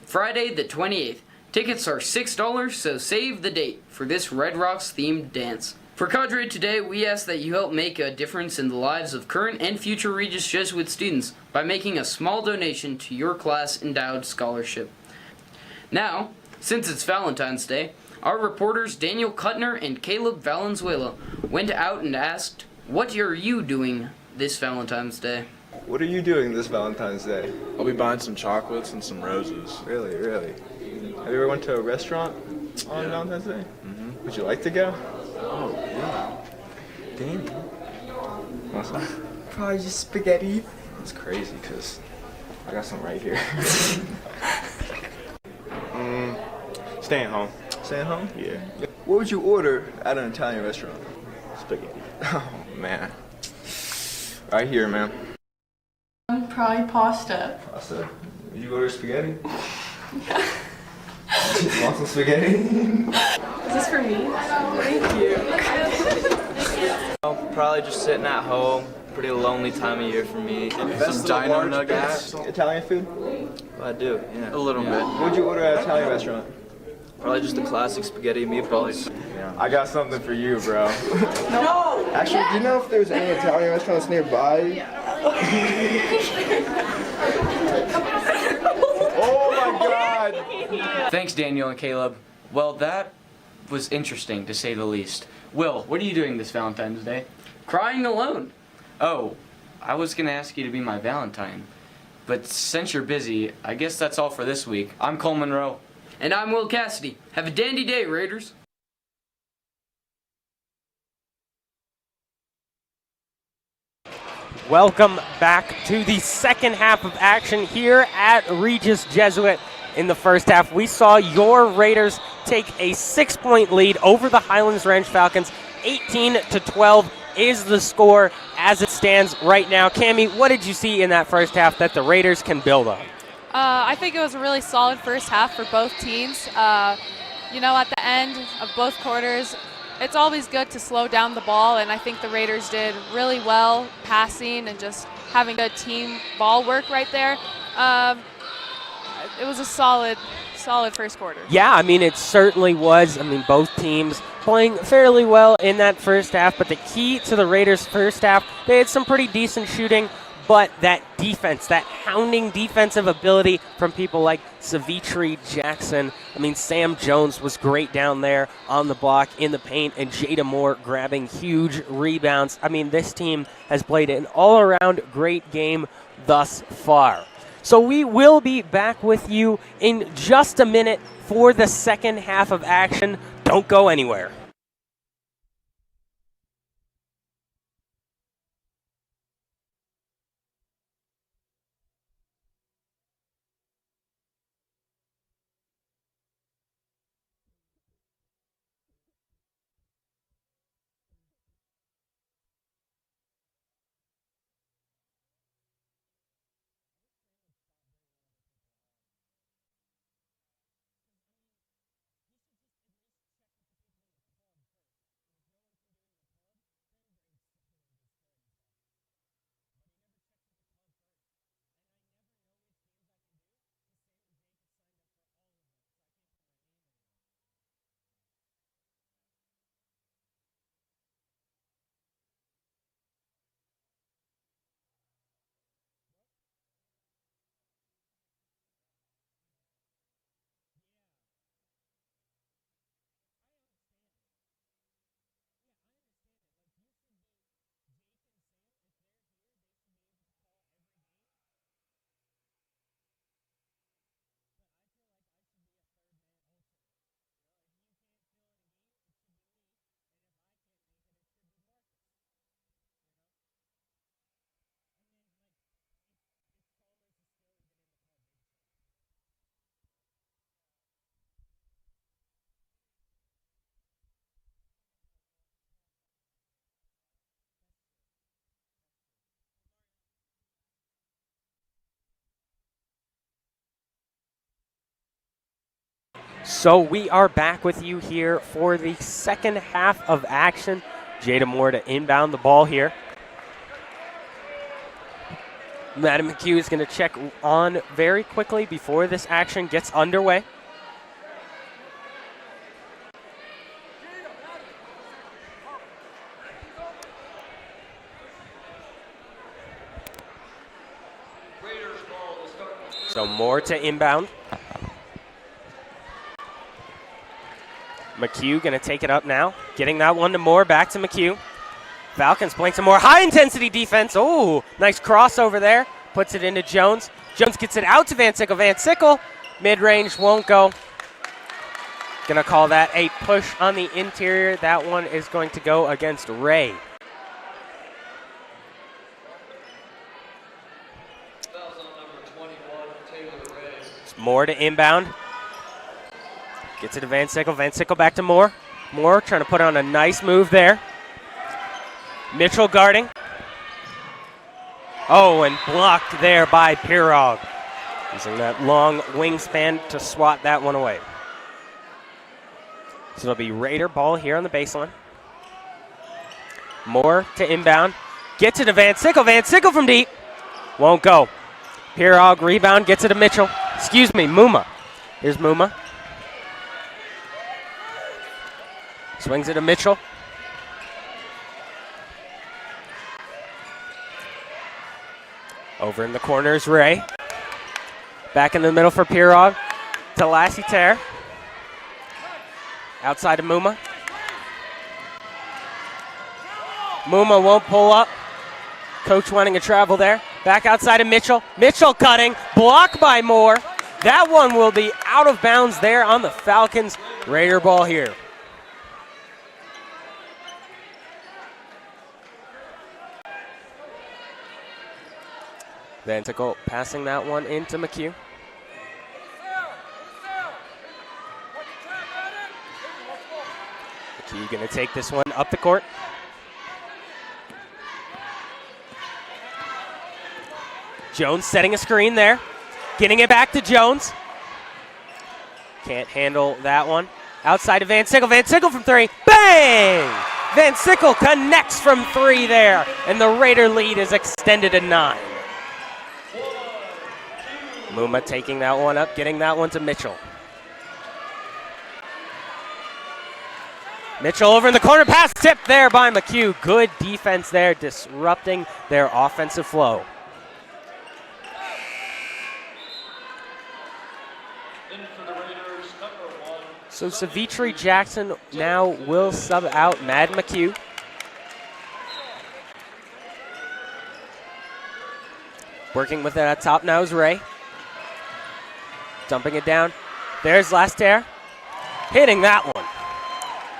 Friday the 28th. Tickets are $6, so save the date for this Red Rocks themed dance. For Cadre Today, we ask that you help make a difference in the lives of current and future Regis Jesuit students by making a small donation to your class endowed scholarship. Now, since it's Valentine's Day, our reporters Daniel Kuttner and Caleb Valenzuela went out and asked, what are you doing this Valentine's Day? What are you doing this Valentine's Day? I'll be buying some chocolates and some roses. Really, really? Have you ever went to a restaurant on Valentine's Day? Mm-hmm. Would you like to go? Oh, yeah. Damn. Awesome. Probably just spaghetti. It's crazy because I got some right here. Staying home. Staying home? Yeah. What would you order at an Italian restaurant? Spaghetti. Oh, man. Right here, man. Probably pasta. Pasta? Would you order spaghetti? Want some spaghetti? Is this for me? Thank you. Probably just sitting at home. Pretty lonely time of year for me. Some dino nuggets. Italian food? Well, I do, yeah. A little bit. What would you order at an Italian restaurant? Probably just the classic spaghetti meatballs. Yeah. I got something for you, bro. No! Actually, do you know if there's any Italian restaurants nearby? Oh my god! Thanks, Daniel and Caleb. Well, that was interesting, to say the least. Will, what are you doing this Valentine's Day? Crying alone. Oh, I was going to ask you to be my Valentine. But since you're busy, I guess that's all for this week. I'm Cole Monroe. And I'm Will Cassidy. Have a dandy day, Raiders. Welcome back to the second half of action here at Regis Jesuit. In the first half, we saw your Raiders take a 6-point lead over the Highlands Ranch Falcons. 18-12 is the score as it stands right now. Cammie, what did you see in that first half that the Raiders can build on? I think it was a really solid first half for both teams. At the end of both quarters, it's always good to slow down the ball, and I think the Raiders did really well passing and just having good team ball work right there. It was a solid first quarter. Yeah, it certainly was. Both teams playing fairly well in that first half, but the key to the Raiders' first half, they had some pretty decent shooting, but that defense, that hounding defensive ability from people like Savitri Jackson. Sam Jones was great down there on the block in the paint, and Jada Moore grabbing huge rebounds. This team has played an all-around great game thus far. So we will be back with you in just a minute for the second half of action. Don't go anywhere. So we are back with you here for the second half of action. Jada Moore to inbound the ball here. Madden McHugh is going to check on very quickly before this action gets underway. So Moore to inbound. McHugh going to take it up now. Getting that one to Moore, back to McHugh. Falcons playing some more high-intensity defense. Oh, nice crossover there. Puts it into Jones. Jones gets it out to Van Sickle. Van Sickle, mid-range, won't go. Going to call that a push on the interior. That one is going to go against Ray. It's Moore to inbound. Gets it to Van Sickle. Van Sickle back to Moore. Moore trying to put on a nice move there. Mitchell guarding. Oh, and blocked there by Pirog. Using that long wingspan to swat that one away. So it'll be Raider ball here on the baseline. Moore to inbound. Gets it to Van Sickle. Van Sickle from deep. Won't go. Pirog rebound. Gets it to Mitchell. Excuse me, Muma. Here's Muma. Swings it to Mitchell. Over in the corner is Ray. Back in the middle for Pirog. To Lassiter. Outside of Muma. Muma won't pull up. Coach wanting to travel there. Back outside of Mitchell. Mitchell cutting. Blocked by Moore. That one will be out of bounds there on the Falcons. Raider ball here. Van Sickle passing that one into McHugh. McHugh going to take this one up the court. Jones setting a screen there. Getting it back to Jones. Can't handle that one. Outside of Van Sickle. Van Sickle from three. Bang! Van Sickle connects from three there. And the Raider lead is extended to 9. Muma taking that one up, getting that one to Mitchell. Mitchell over in the corner, pass tipped there by McHugh. Good defense there, disrupting their offensive flow. So Savitri Jackson now will sub out Mad McHugh. Working with that top now is Ray. dumping it down. There's Lastaire, hitting that one.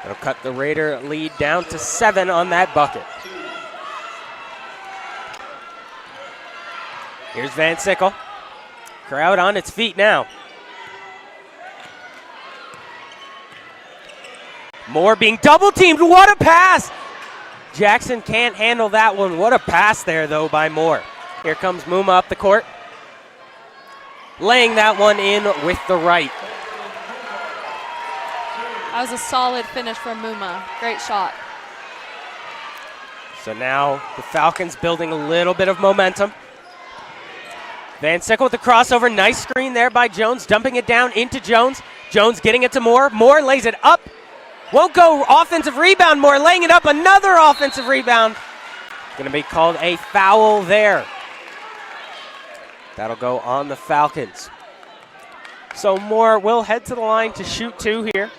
It'll cut the Raider lead down to 7 on that bucket. Here's Van Sickle. Crowd on its feet now. Moore being double teamed. What a pass! Jackson can't handle that one. What a pass there, though, by Moore. Here comes Muma up the court. Laying that one in with the right. That was a solid finish from Muma. Great shot. So now the Falcons building a little bit of momentum. Van Sickle with the crossover. Nice screen there by Jones. Dumping it down into Jones. Jones getting it to Moore. Moore lays it up. Won't go. Offensive rebound. Moore laying it up. Another offensive rebound. Going to be called a foul there. That'll go on the Falcons. So Moore will head to the line to shoot 2 here.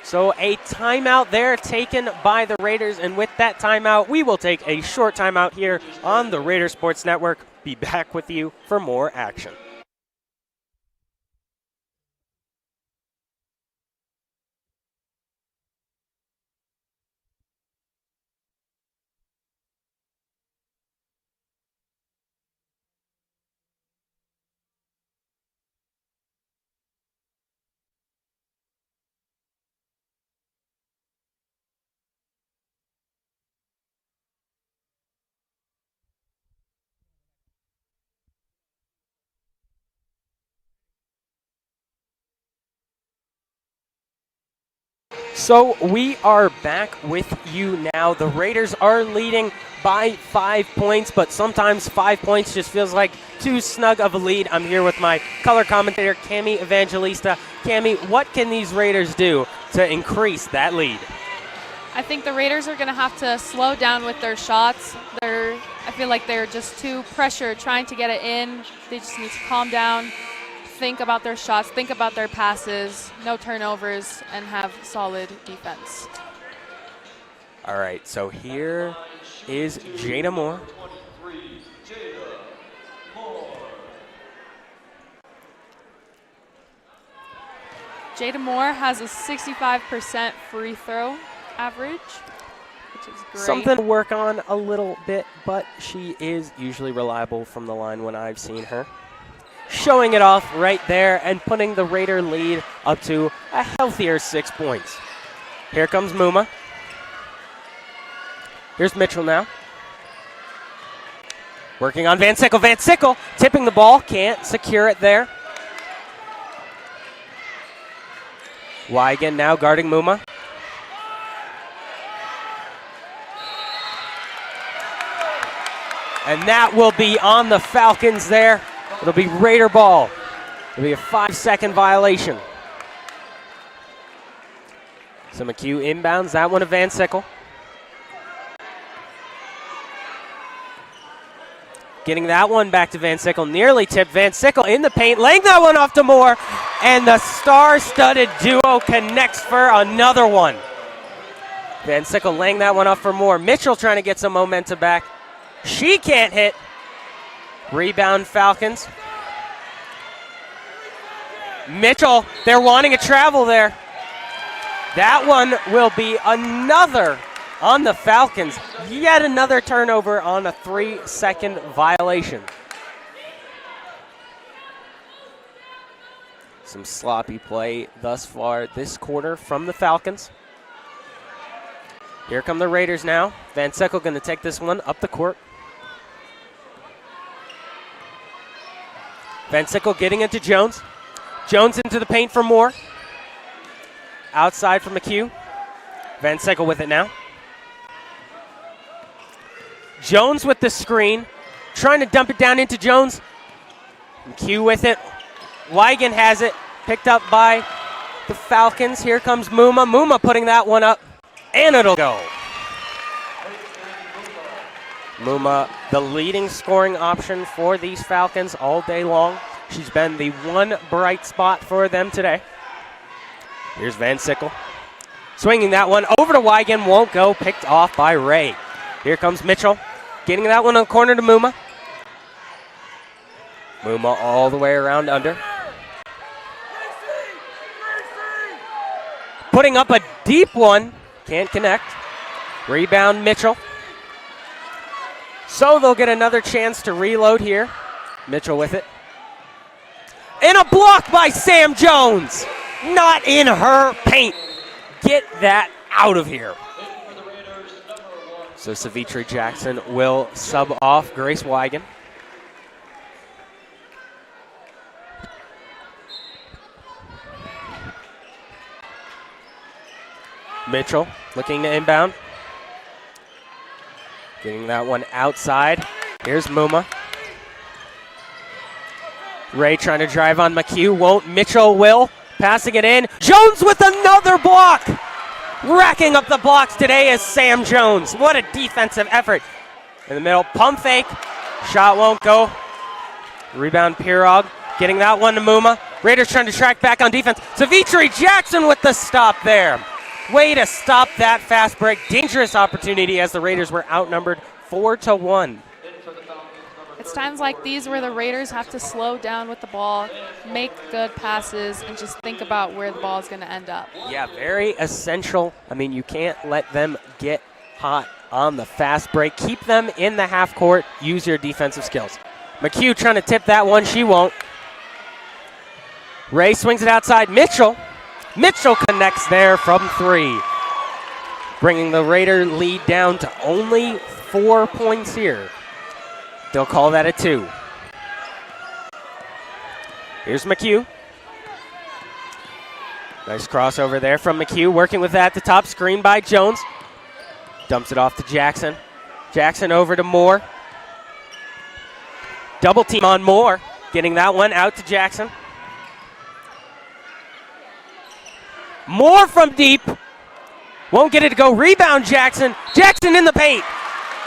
So a timeout there taken by the Raiders, and with that timeout, we will take a short timeout here on the Raider Sports Network. Be back with you for more action. So we are back with you now. The Raiders are leading by 5 points, but sometimes 5 points just feels like too snug of a lead. I'm here with my color commentator, Cami Evangelista. Cami, what can these Raiders do to increase that lead? I think the Raiders are going to have to slow down with their shots. I feel like they're just too pressured trying to get it in. They just need to calm down, think about their shots, think about their passes, no turnovers, and have solid defense. All right, so here is Jada Moore. Jada Moore has a 65% free throw average, which is great. Something to work on a little bit, but she is usually reliable from the line when I've seen her. Showing it off right there and putting the Raider lead up to a healthier 6 points. Here comes Muma. Here's Mitchell now. Working on Van Sickle. Van Sickle tipping the ball. Can't secure it there. Wigan now guarding Muma. And that will be on the Falcons there. It'll be Raider ball. It'll be a 5-second violation. So McHugh inbounds that one to Van Sickle. Getting that one back to Van Sickle. Nearly tipped. Van Sickle in the paint. Laying that one off to Moore. And the star-studded duo connects for another one. Van Sickle laying that one off for Moore. Mitchell trying to get some momentum back. She can't hit. Rebound Falcons. Mitchell, they're wanting a travel there. That one will be another on the Falcons. Yet another turnover on a 3-second violation. Some sloppy play thus far this quarter from the Falcons. Here come the Raiders now. Van Sickle going to take this one up the court. Van Sickle getting into Jones. Jones into the paint for Moore. Outside for McHugh. Van Sickle with it now. Jones with the screen. Trying to dump it down into Jones. McHugh with it. Wigan has it. Picked up by the Falcons. Here comes Muma. Muma putting that one up. And it'll go. Muma, the leading scoring option for these Falcons all day long. She's been the one bright spot for them today. Here's Van Sickle. Swinging that one over to Wigan, won't go, picked off by Ray. Here comes Mitchell, getting that one on the corner to Muma. Muma all the way around under. Putting up a deep one, can't connect. Rebound Mitchell. So they'll get another chance to reload here. Mitchell with it. And a block by Sam Jones. Not in her paint. Get that out of here. So Savitri Jackson will sub off Grace Wigan. Mitchell looking to inbound. Getting that one outside. Here's Muma. Ray trying to drive on McHugh. Won't. Mitchell will. Passing it in. Jones with another block. Racking up the blocks today is Sam Jones. What a defensive effort. In the middle, pump fake. Shot won't go. Rebound Pirog. Getting that one to Muma. Raiders trying to track back on defense. Savitri Jackson with the stop there. Way to stop that fast break. Dangerous opportunity as the Raiders were outnumbered 4-1. It's times like these where the Raiders have to slow down with the ball, make good passes, and just think about where the ball is going to end up. Yeah, very essential. I mean, you can't let them get hot on the fast break. Keep them in the half court. Use your defensive skills. McHugh trying to tip that one. She won't. Ray swings it outside. Mitchell connects there from three. Bringing the Raider lead down to only 4 points here. They'll call that a 2. Here's McHugh. Nice crossover there from McHugh. Working with that at the top. Screen by Jones. Dumps it off to Jackson. Jackson over to Moore. Double team on Moore. Getting that one out to Jackson. Moore from deep. Won't get it to go. Rebound Jackson. Jackson in the paint.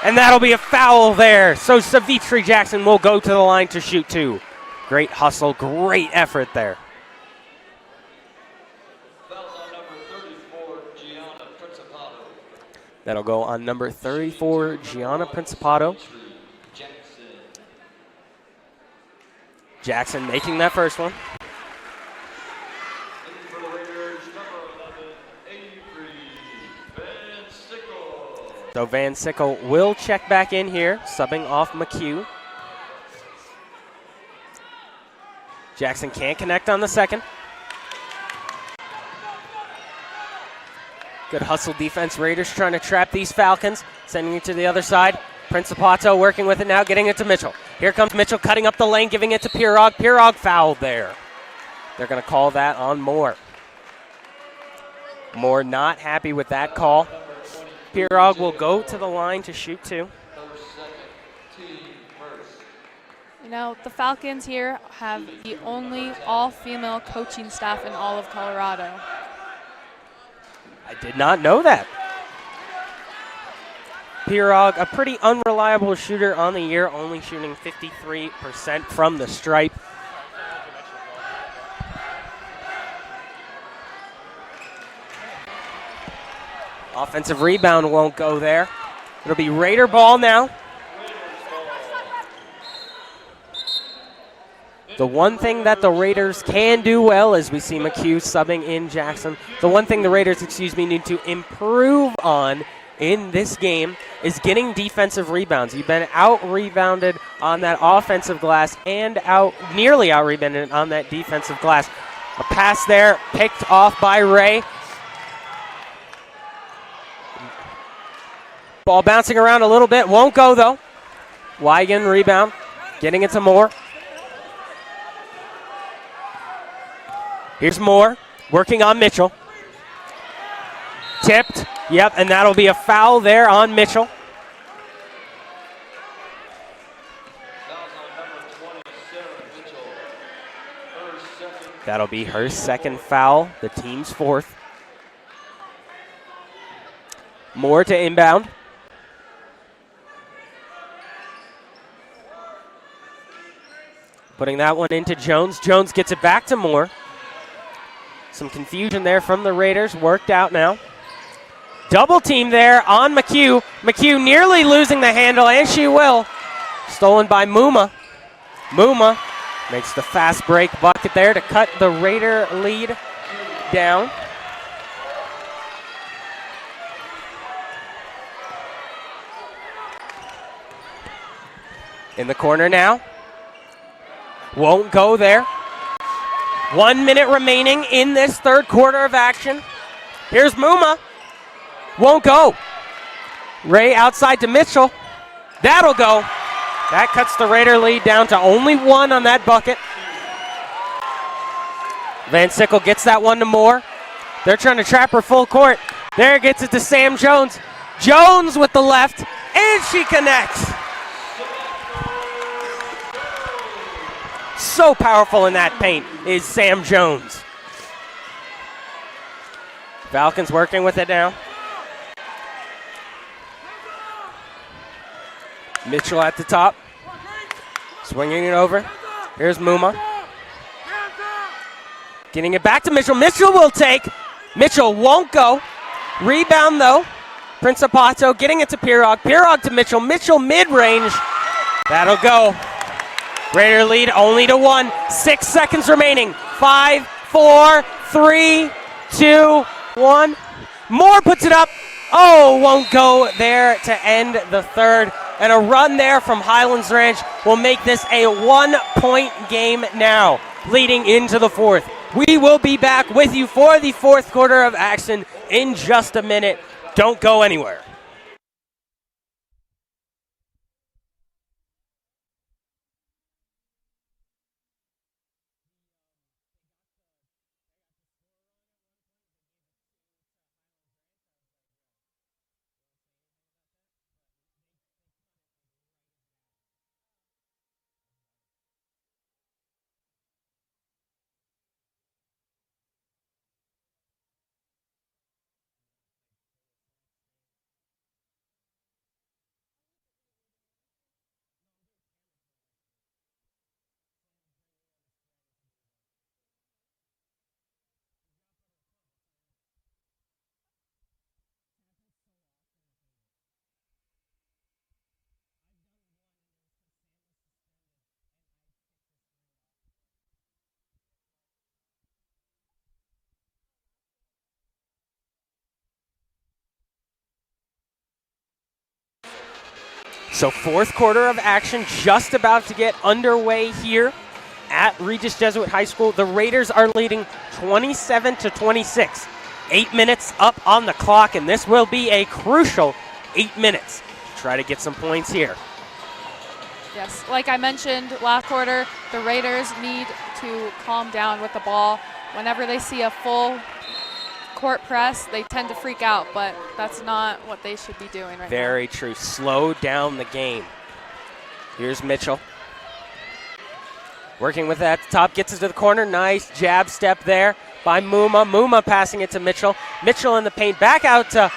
And that'll be a foul there. So Savitri Jackson will go to the line to shoot 2. Great hustle, great effort there. That'll go on number 34, Gianna Principato. Jackson making that first one. So Van Sickle will check back in here, subbing off McHugh. Jackson can't connect on the second. Good hustle defense. Raiders trying to trap these Falcons, sending it to the other side. Principato working with it now, getting it to Mitchell. Here comes Mitchell cutting up the lane, giving it to Pirog. Pirog fouled there. They're going to call that on Moore. Moore not happy with that call. Pirog will go to the line to shoot 2. You know, the Falcons here have the only all-female coaching staff in all of Colorado. I did not know that. Pirog, a pretty unreliable shooter on the year, only shooting 53% from the stripe. Offensive rebound won't go there. It'll be Raider ball now. The one thing that the Raiders can do well is we see McHugh subbing in Jackson. The one thing the Raiders, need to improve on in this game is getting defensive rebounds. You've been out-rebounded on that offensive glass and nearly out-rebounded on that defensive glass. A pass there picked off by Ray. Ball bouncing around a little bit. Won't go, though. Wigan rebound. Getting it to Moore. Here's Moore. Working on Mitchell. Tipped. Yep, and that'll be a foul there on Mitchell. That'll be her second foul, the team's 4th. Moore to inbound. Putting that one into Jones. Jones gets it back to Moore. Some confusion there from the Raiders. Worked out now. Double team there on McHugh. McHugh nearly losing the handle, and she will. Stolen by Muma. Muma makes the fast break bucket there to cut the Raider lead down. In the corner now. Won't go there. 1 minute remaining in this third quarter of action. Here's Muma. Won't go. Ray outside to Mitchell. That'll go. That cuts the Raider lead down to only 1 on that bucket. Van Sickle gets that one to Moore. They're trying to trap her full court. There gets it to Sam Jones. Jones with the left, and she connects. So powerful in that paint is Sam Jones. Falcons working with it now. Mitchell at the top. Swinging it over. Here's Muma. Getting it back to Mitchell. Mitchell will take. Mitchell won't go. Rebound though. Principato getting it to Pirog. Pirog to Mitchell. Mitchell mid-range. That'll go. Raider lead only to 1. 6 seconds remaining. 5, 4, 3, 2, 1. Moore puts it up. Oh, won't go there to end the third. And a run there from Highlands Ranch will make this a 1-point game now, leading into the fourth. We will be back with you for the fourth quarter of action in just a minute. Don't go anywhere. So fourth quarter of action just about to get underway here at Regis Jesuit High School. The Raiders are leading 27-26. 8 minutes up on the clock, and this will be a crucial 8 minutes to try to get some points here. Yes, like I mentioned last quarter, the Raiders need to calm down with the ball. Whenever they see a full court press, they tend to freak out, but that's not what they should be doing right now. Very true. Slow down the game. Here's Mitchell. Working with it at the top, gets it to the corner. Nice jab step there by Muma. Muma passing it to Mitchell. Mitchell in the paint, back out to...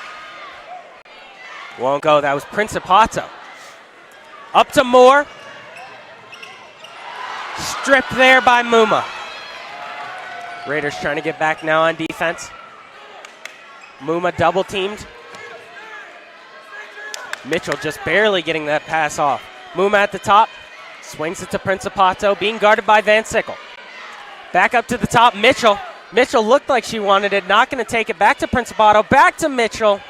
Won't go, that was Principato. Up to Moore. Stripped there by Muma. Raiders trying to get back now on defense. Muma double teamed. Mitchell just barely getting that pass off. Muma at the top. Swings it to Principato, being guarded by Van Sickle. Back up to the top, Mitchell. Mitchell looked like she wanted it, not going to take it. Back to Principato, back to Mitchell.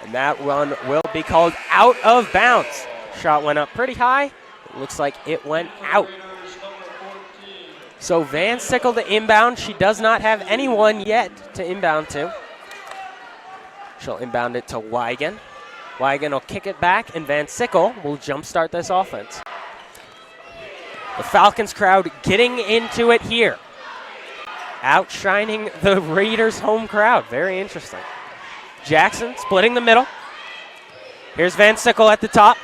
And that one will be called out of bounds. Shot went up pretty high. It looks like it went out. So Van Sickle to inbound. She does not have anyone yet to inbound to. She'll inbound it to Wigan. Wigan will kick it back, and Van Sickle will jumpstart this offense. The Falcons crowd getting into it here. Outshining the Raiders home crowd. Very interesting. Jackson splitting the middle. Here's Van Sickle at the top.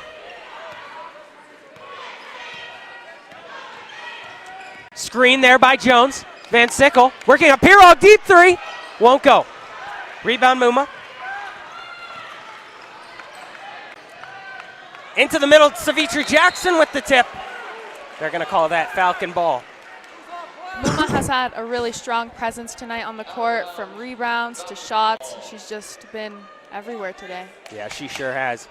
Screen there by Jones. Van Sickle working a Pirog deep three. Won't go. Rebound Muma. Into the middle, Savitri Jackson with the tip. They're going to call that Falcon ball. Muma Muma has had a really strong presence tonight on the court, from rebounds to shots. She's just been everywhere today. Yeah, she sure has.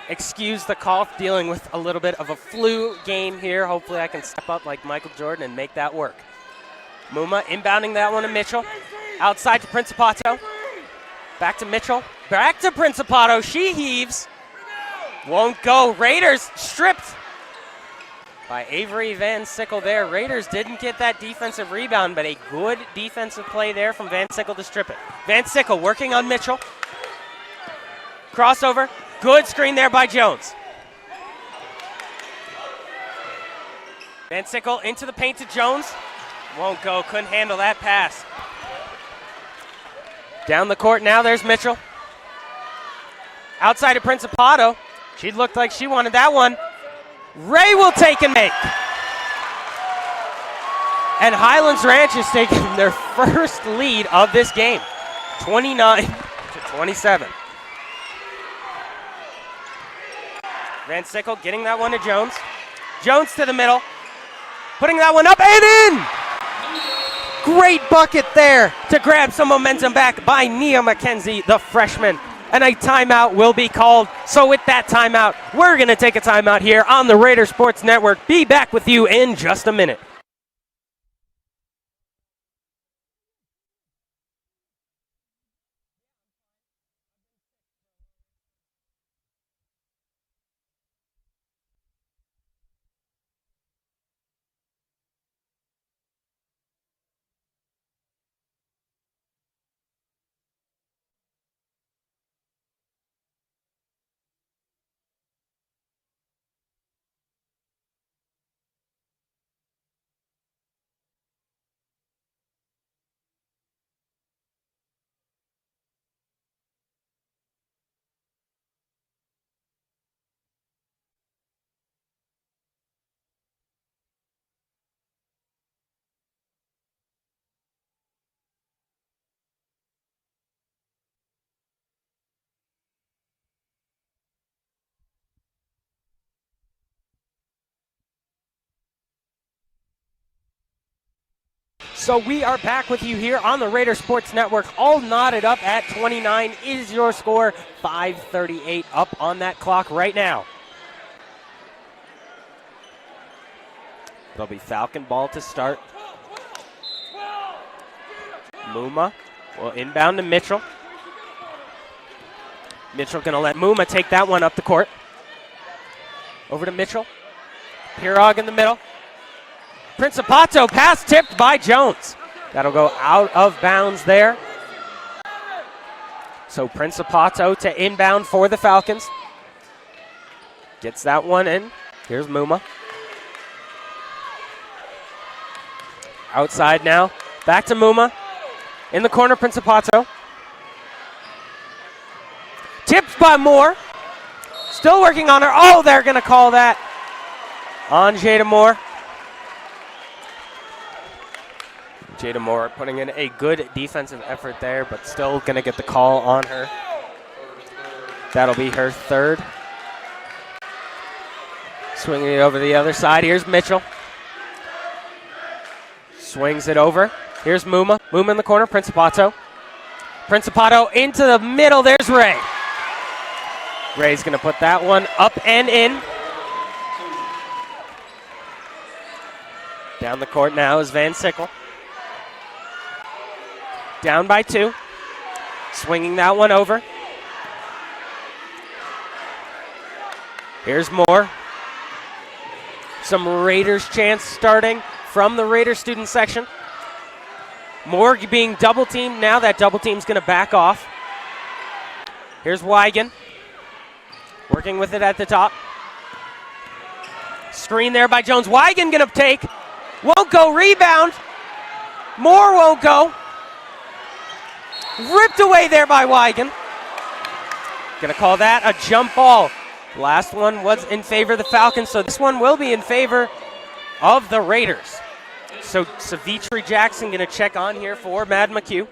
Excuse the cough, dealing with a little bit of a flu game here. Hopefully I can step up like Michael Jordan and make that work. Muma inbounding that one to Mitchell. Outside to Principato. Back to Mitchell. Back to Principato. She heaves. Won't go. Raiders stripped by Avery Van Sickle there. Raiders didn't get that defensive rebound, but a good defensive play there from Van Sickle to strip it. Van Sickle working on Mitchell. Crossover. Good screen there by Jones. Van Sickle into the paint to Jones. Won't go. Couldn't handle that pass. Down the court now, there's Mitchell. Outside of Principato. She looked like she wanted that one. Ray will take and make. And Highlands Ranch is taking their first lead of this game, 29-27. Van Sickle getting that one to Jones. Jones to the middle, putting that one up and in. Great bucket there to grab some momentum back by Nia McKenzie, the freshman. And a timeout will be called. So with that timeout, we're going to take a timeout here on the Raider Sports Network. Be back with you in just a minute. So we are back with you here on the Raider Sports Network, all knotted up at 29 is your score. 5:38 up on that clock right now. It'll be Falcon ball to start. Muma will inbound to Mitchell. Mitchell going to let Muma take that one up the court. Over to Mitchell. Pirog in the middle. Principato pass tipped by Jones. That'll go out of bounds there. So Principato to inbound for the Falcons. Gets that one in. Here's Muma. Outside now. Back to Muma. In the corner, Principato. Tipped by Moore. Still working on her. Oh, they're going to call that on Jada Moore. Jada Moore putting in a good defensive effort there, but still going to get the call on her. That'll be her third. Swinging it over the other side. Here's Mitchell. Swings it over. Here's Muma. Muma in the corner. Principato. Principato into the middle. There's Ray. Ray's going to put that one up and in. Down the court now is Van Sickle. Down by 2. Swinging that one over. Here's Moore. Some Raiders chants starting from the Raiders student section. Moore being double teamed. Now that double team's going to back off. Here's Wigan. Working with it at the top. Screen there by Jones. Wigan going to take. Won't go. Rebound. Moore won't go. Ripped away there by Wigan. Going to call that a jump ball. Last one was in favor of the Falcons, so this one will be in favor of the Raiders. So Savitri Jackson going to check on here for Mad McHugh.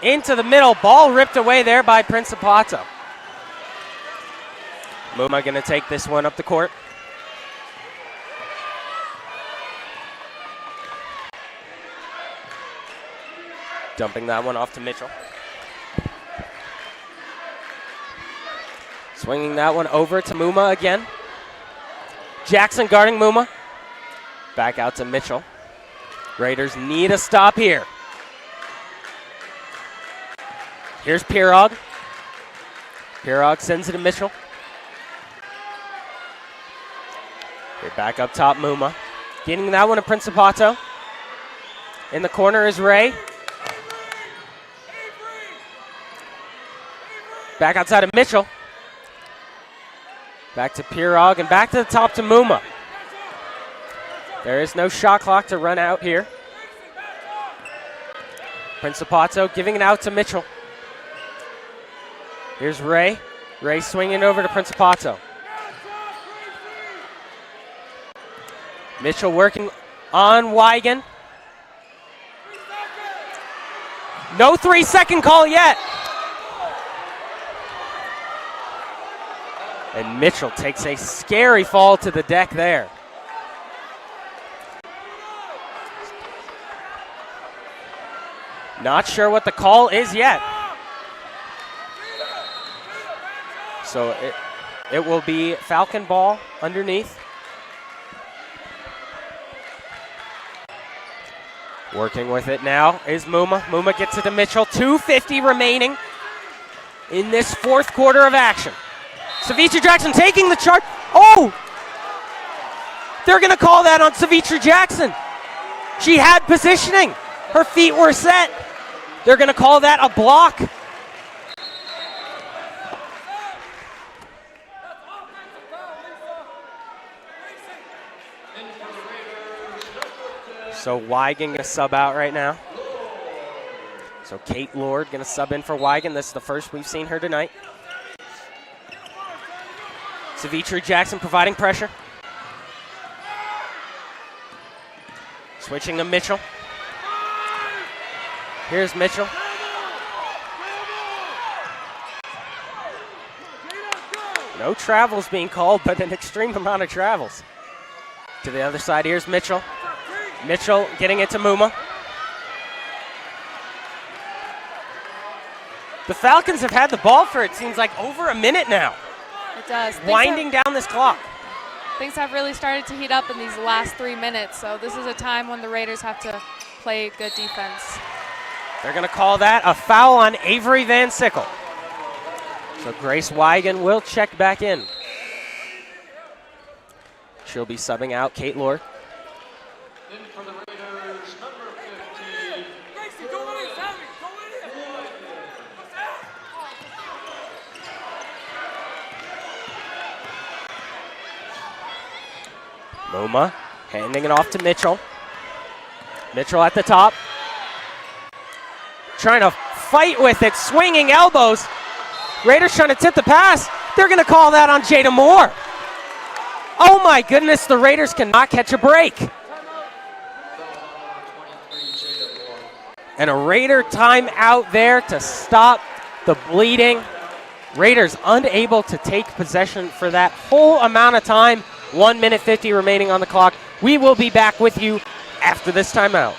Into the middle. Ball ripped away there by Principato. Muma going to take this one up the court. Dumping that one off to Mitchell. Swinging that one over to Muma again. Jackson guarding Muma. Back out to Mitchell. Raiders need a stop here. Here's Pirog. Pirog sends it to Mitchell. Here back up top, Muma. Getting that one to Principato. In the corner is Ray. Back outside of Mitchell. Back to Pirog and back to the top to Muma. There is no shot clock to run out here. Principato giving it out to Mitchell. Here's Ray. Ray swinging over to Principato. Mitchell working on Wigan. No 3-second call yet. And Mitchell takes a scary fall to the deck there. Not sure what the call is yet. So it will be Falcon ball underneath. Working with it now is Muma. Muma gets it to Mitchell. 2:50 remaining in this fourth quarter of action. Savitra Jackson taking the charge. Oh! They're going to call that on Savitra Jackson. She had positioning. Her feet were set. They're going to call that a block. So Wigan going to sub out right now. So Kate Lord going to sub in for Wigan. This is the first we've seen her tonight. Savitra Jackson providing pressure. Switching to Mitchell. Here's Mitchell. No travels being called, but an extreme amount of travels. To the other side, here's Mitchell. Mitchell getting it to Muma. The Falcons have had the ball for, it seems like, over a minute now. It does. Winding down this clock. Things have really started to heat up in these last 3 minutes, so this is a time when the Raiders have to play good defense. They're going to call that a foul on Avery Van Sickle. So Grace Wigan will check back in. She'll be subbing out Kate Lord. In for the Raiders, number 15. Muma handing it off to Mitchell. Mitchell at the top. Trying to fight with it, swinging elbows. Raiders trying to tip the pass. They're going to call that on Jada Moore. Oh my goodness, the Raiders cannot catch a break. And a Raider timeout there to stop the bleeding. Raiders unable to take possession for that whole amount of time. 1 minute 50 remaining on the clock. We will be back with you after this timeout.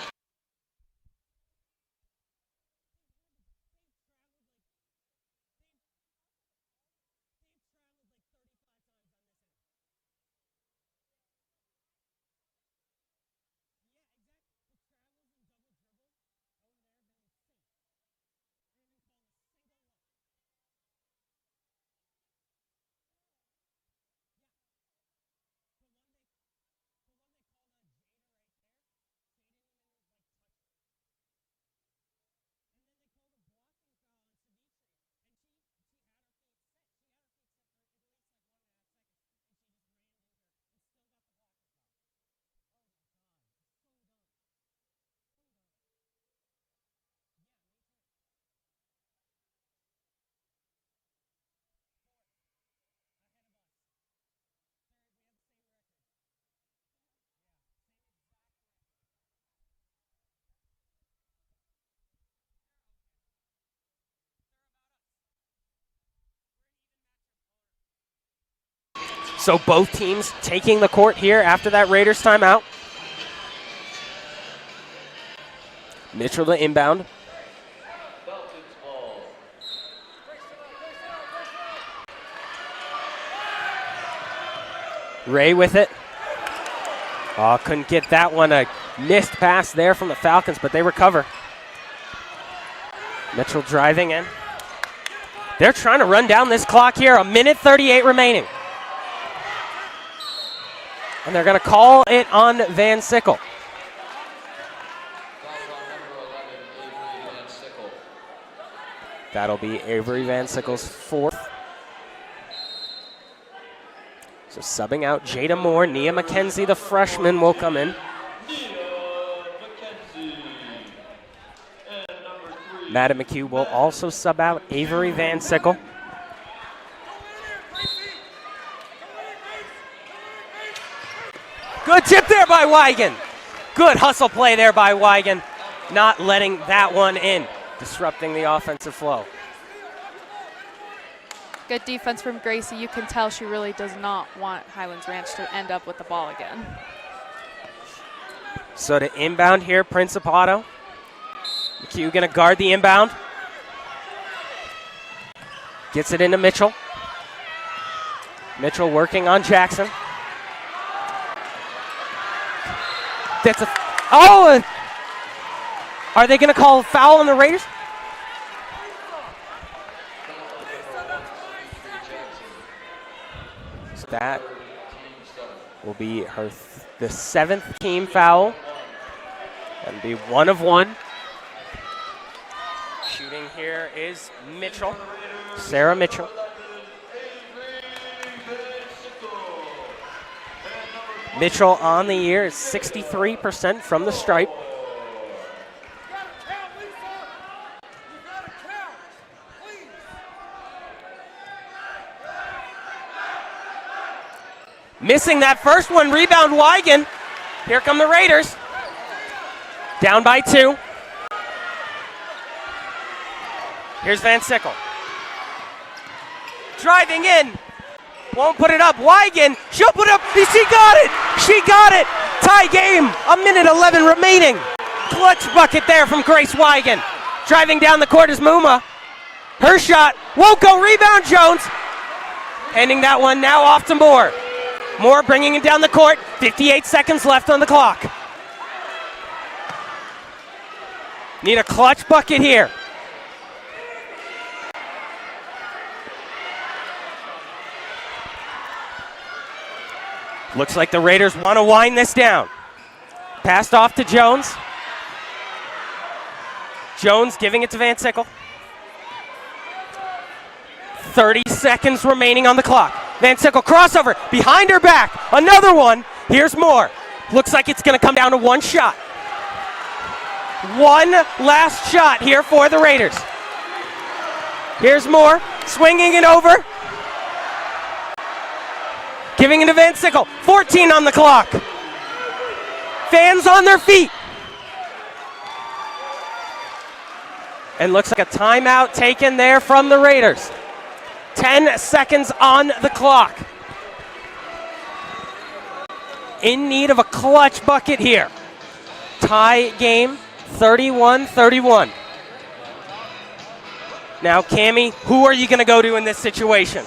So both teams taking the court here after that Raiders timeout. Mitchell to inbound. Ray with it. Oh, couldn't get that one. A missed pass there from the Falcons, but they recover. Mitchell driving in. They're trying to run down this clock here. 1:38 remaining. And they're going to call it on Van Sickle. That'll be Avery Van Sickle's fourth. So subbing out Jada Moore, Nia McKenzie, the freshman, will come in. Madden McHugh will also sub out Avery Van Sickle. Good tip there by Wigan. Good hustle play there by Wigan. Not letting that one in, disrupting the offensive flow. Good defense from Gracie. You can tell she really does not want Highlands Ranch to end up with the ball again. So to inbound here, Principato. McHugh going to guard the inbound. Gets it into Mitchell. Mitchell working on Jackson. That's a... Oh! Are they going to call a foul on the Raiders? So that will be her the seventh team foul. That'll be 1 of 1. Shooting here is Mitchell. Sarah Mitchell. Mitchell on the year is 63% from the stripe. Missing that first one, rebound Wigan. Here come the Raiders. Down by 2. Here's Van Sickle. Driving in. Won't put it up. Wigan, she'll put it up. She got it. She got it. Tie game. 1:11 remaining. Clutch bucket there from Grace Wigan. Driving down the court is Muma. Her shot won't go. Rebound Jones. Handing that one now off to Moore. Moore bringing it down the court. 58 seconds left on the clock. Need a clutch bucket here. Looks like the Raiders want to wind this down. Passed off to Jones. Jones giving it to Van Sickle. 30 seconds remaining on the clock. Van Sickle crossover behind her back. Another one. Here's Moore. Looks like it's going to come down to one shot. One last shot here for the Raiders. Here's Moore swinging it over. Giving it to Van Sickle. 14 on the clock. Fans on their feet. And looks like a timeout taken there from the Raiders. 10 seconds on the clock. In need of a clutch bucket here. Tie game, 31-31. Now, Cammie, who are you going to go to in this situation?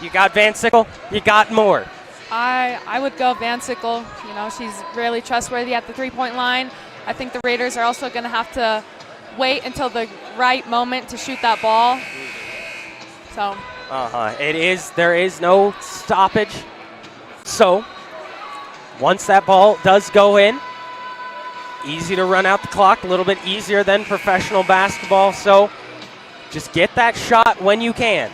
You got Van Sickle, you got Moore. I would go Van Sickle. You know, she's really trustworthy at the three-point line. I think the Raiders are also going to have to wait until the right moment to shoot that ball. So. There is no stoppage. So, once that ball does go in, easy to run out the clock, a little bit easier than professional basketball. So, just get that shot when you can.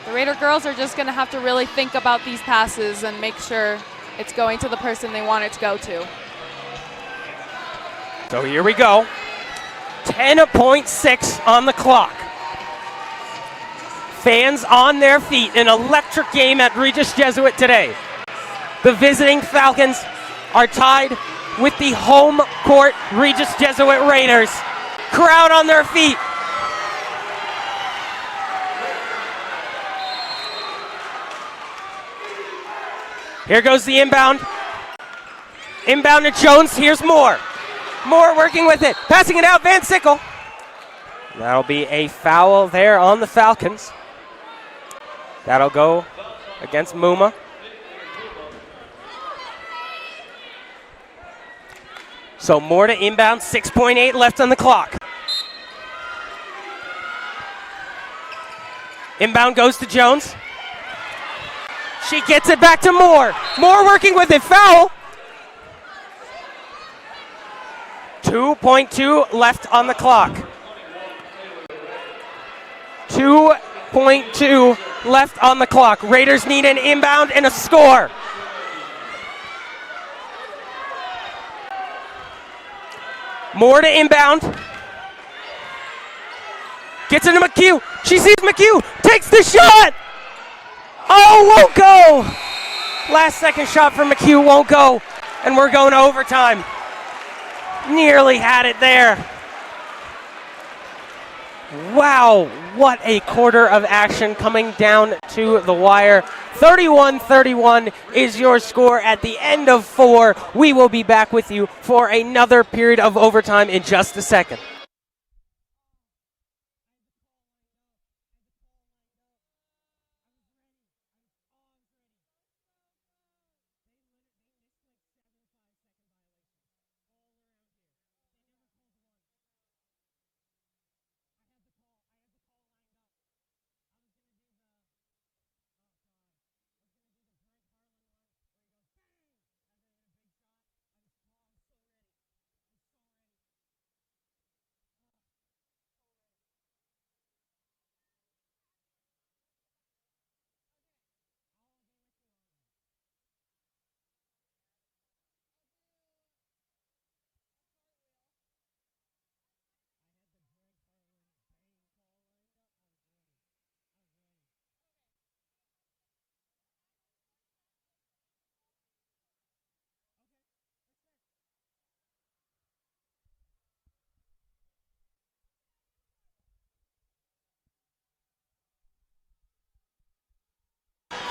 The Raider girls are just going to have to really think about these passes and make sure it's going to the person they want it to go to. So here we go. 10.6 on the clock. Fans on their feet. An electric game at Regis Jesuit today. The visiting Falcons are tied with the home court Regis Jesuit Raiders. Crowd on their feet. Here goes the inbound. Inbound to Jones. Here's Moore. Moore working with it. Passing it out. Van Sickle. That'll be a foul there on the Falcons. That'll go against Muma. So Moore to inbound. 6.8 left on the clock. Inbound goes to Jones. She gets it back to Moore. Moore working with it. Foul. 2.2 left on the clock. 2.2 left on the clock. Raiders need an inbound and a score. Moore to inbound. Gets into McHugh. She sees McHugh. Takes the shot. Oh, won't go. Last second shot for McHugh won't go. And we're going to overtime. Nearly had it there. Wow, what a quarter of action coming down to the wire. 31-31 is your score at the end of 4. We will be back with you for another period of overtime in just a second.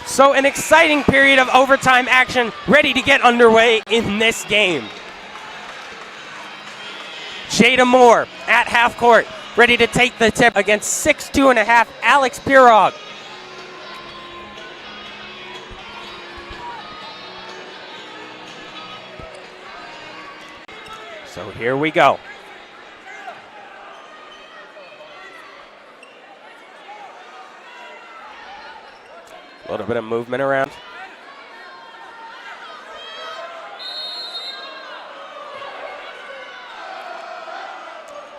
So an exciting period of overtime action ready to get underway in this game. Jada Moore at half court, ready to take the tip against 6'2.5" Alex Pirog. So here we go. A little bit of movement around.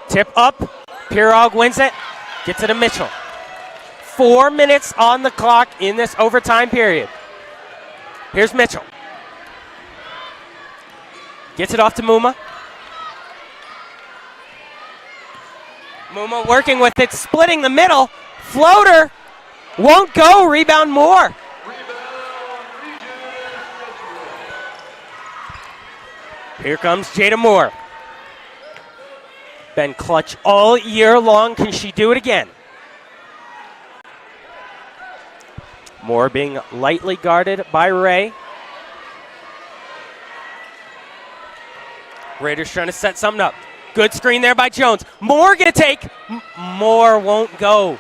Tip up. Pirog wins it. Gets it to Mitchell. 4 minutes on the clock in this overtime period. Here's Mitchell. Gets it off to Muma. Muma working with it, splitting the middle. Floater. Won't go. Rebound Moore. Here comes Jada Moore. Been clutch all year long. Can she do it again? Moore being lightly guarded by Ray. Raiders trying to set something up. Good screen there by Jones. Moore gonna take. Moore won't go.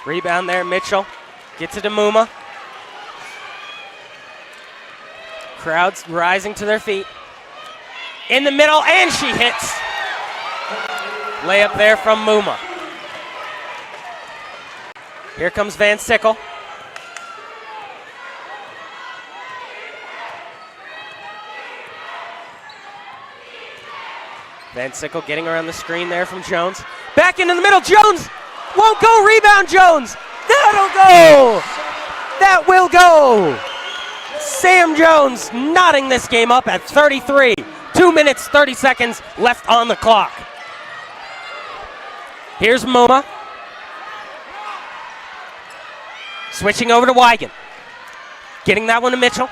Rebound there, Mitchell. Gets it to Muma. Crowds rising to their feet. In the middle, and she hits. Layup there from Muma. Here comes Van Sickle. Van Sickle getting around the screen there from Jones. Back into the middle, Jones! Won't go, rebound Jones. That'll go. That will go. Sam Jones knotting this game up at 33. 2 minutes, 30 seconds left on the clock. Here's Moma. Switching over to Wigan. Getting that one to Mitchell.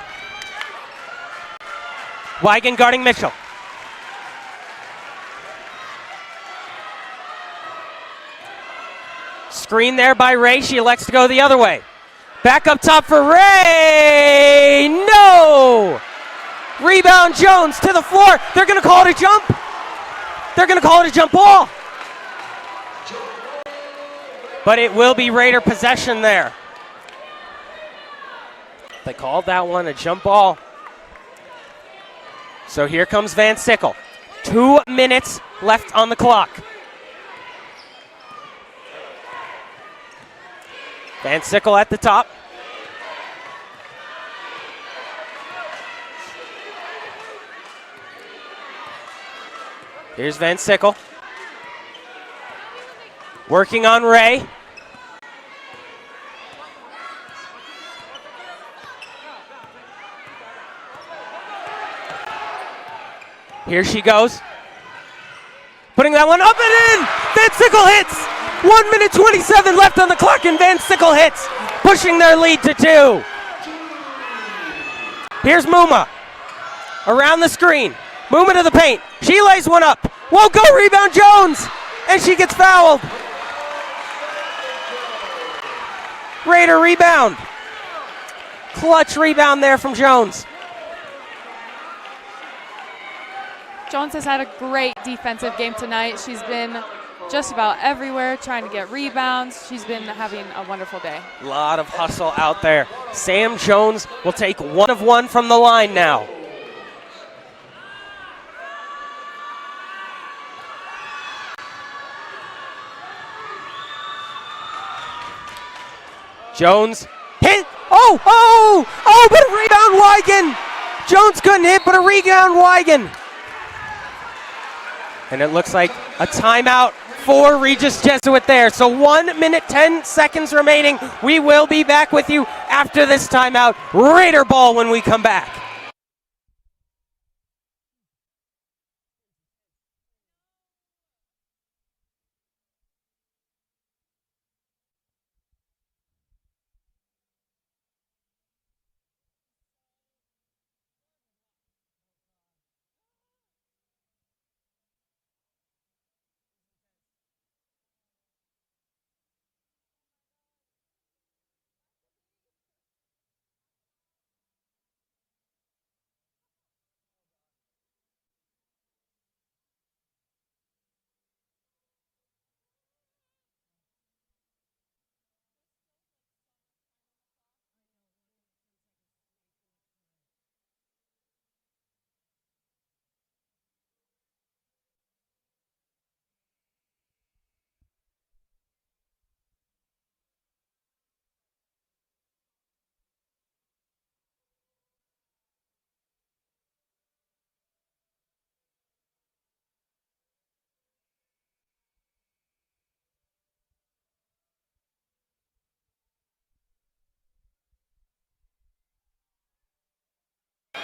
Wigan guarding Mitchell. Screen there by Ray. She elects to go the other way. Back up top for Ray. No! Rebound Jones to the floor. They're going to call it a jump. They're going to call it a jump ball. But it will be Raider possession there. They called that one a jump ball. So here comes Van Sickle. 2 minutes left on the clock. Van Sickle at the top. Here's Van Sickle. Working on Ray. Here she goes. Putting that one up and in! Van Sickle hits! 1 minute 27 left on the clock and Van Sickle hits, pushing their lead to 2. Here's Muma. Around the screen. Muma to the paint. She lays one up. Won't go, rebound Jones! And she gets fouled. Raider rebound. Clutch rebound there from Jones. Jones has had a great defensive game tonight. She's been just about everywhere trying to get rebounds. She's been having a wonderful day. A lot of hustle out there. Sam Jones will take 1 of 1 from the line now. Jones hit. Oh, but a rebound Wigan. Jones couldn't hit, but a rebound Wigan. And it looks like a timeout for Regis Jesuit there. So 1 minute, 10 seconds remaining. We will be back with you after this timeout. Raider ball when we come back.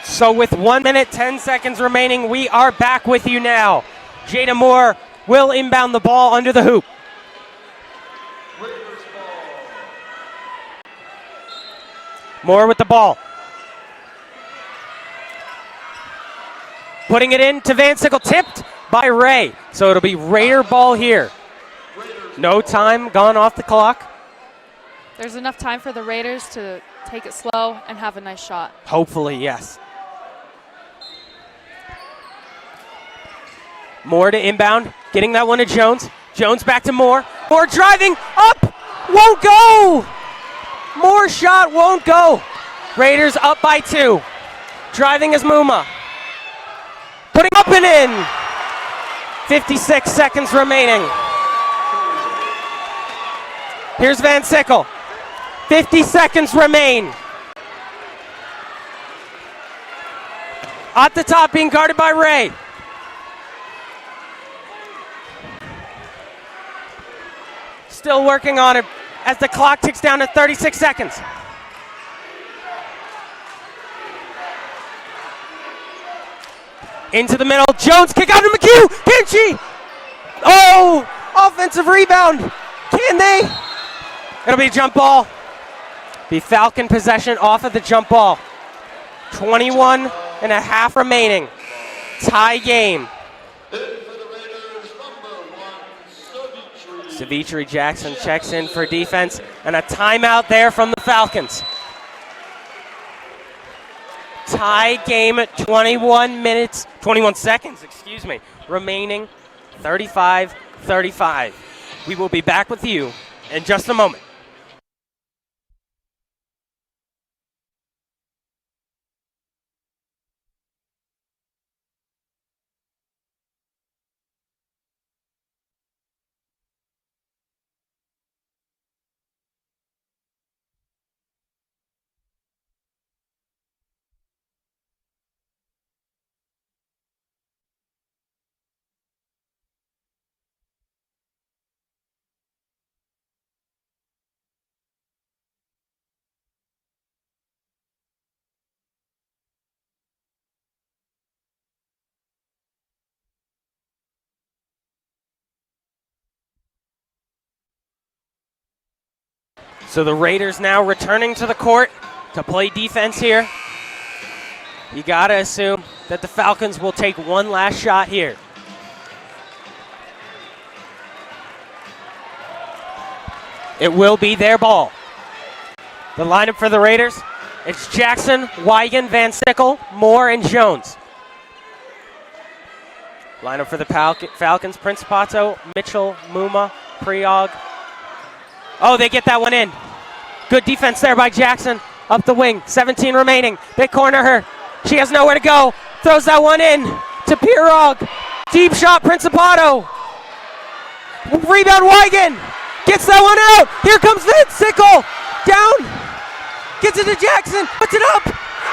So with 1 minute, 10 seconds remaining, we are back with you now. Jada Moore will inbound the ball under the hoop. Moore with the ball. Putting it in to Van Sickle, tipped by Ray. So it'll be Raider ball here. No time gone off the clock. There's enough time for the Raiders to take it slow and have a nice shot. Hopefully, yes. Moore to inbound, getting that one to Jones. Jones back to Moore. Moore driving up, won't go. Moore shot won't go. Raiders up by 2. Driving is Muma. Putting up and in. 56 seconds remaining. Here's Van Sickle. 50 seconds remain. At the top, being guarded by Ray. Still working on it as the clock ticks down to 36 seconds. Into the middle, Jones kick out to McHugh, can she? Oh, offensive rebound, can they? It'll be a jump ball. Be Falcon possession off of the jump ball. 21 and a half remaining. Tie game. Savitri Jackson checks in for defense, and a timeout there from the Falcons. Tie game, 21 seconds, remaining, 35-35. We will be back with you in just a moment. So the Raiders now returning to the court to play defense here. You gotta assume that the Falcons will take one last shot here. It will be their ball. The lineup for the Raiders, it's Jackson, Wigan, Van Sickle, Moore, and Jones. Lineup for the Falcons, Prince Pato, Mitchell, Muma, Priog. Oh, they get that one in. Good defense there by Jackson. Up the wing, 17 remaining. They corner her. She has nowhere to go. Throws that one in to Pirog. Deep shot, Principato. Rebound, Wigan. Gets that one out. Here comes Van Sickle. Down. Gets it to Jackson. Puts it up.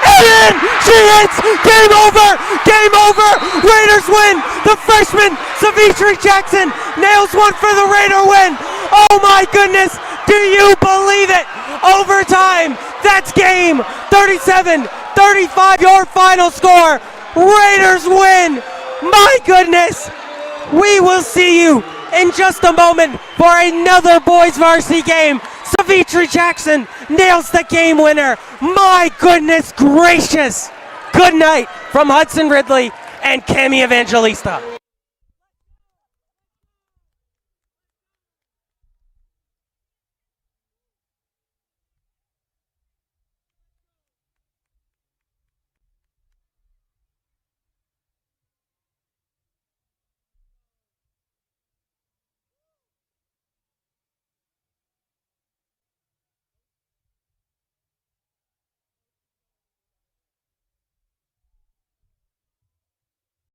And in. She hits. Game over. Game over. Raiders win. The freshman, Savitri Jackson, nails one for the Raider win. Oh my goodness. Do you believe it? Overtime. That's game. 37-35 your final score. Raiders win. My goodness. We will see you in just a moment for another boys varsity game. Savitri Jackson nails the game winner. My goodness gracious. Good night from Hudson Ridley and Cami Evangelista.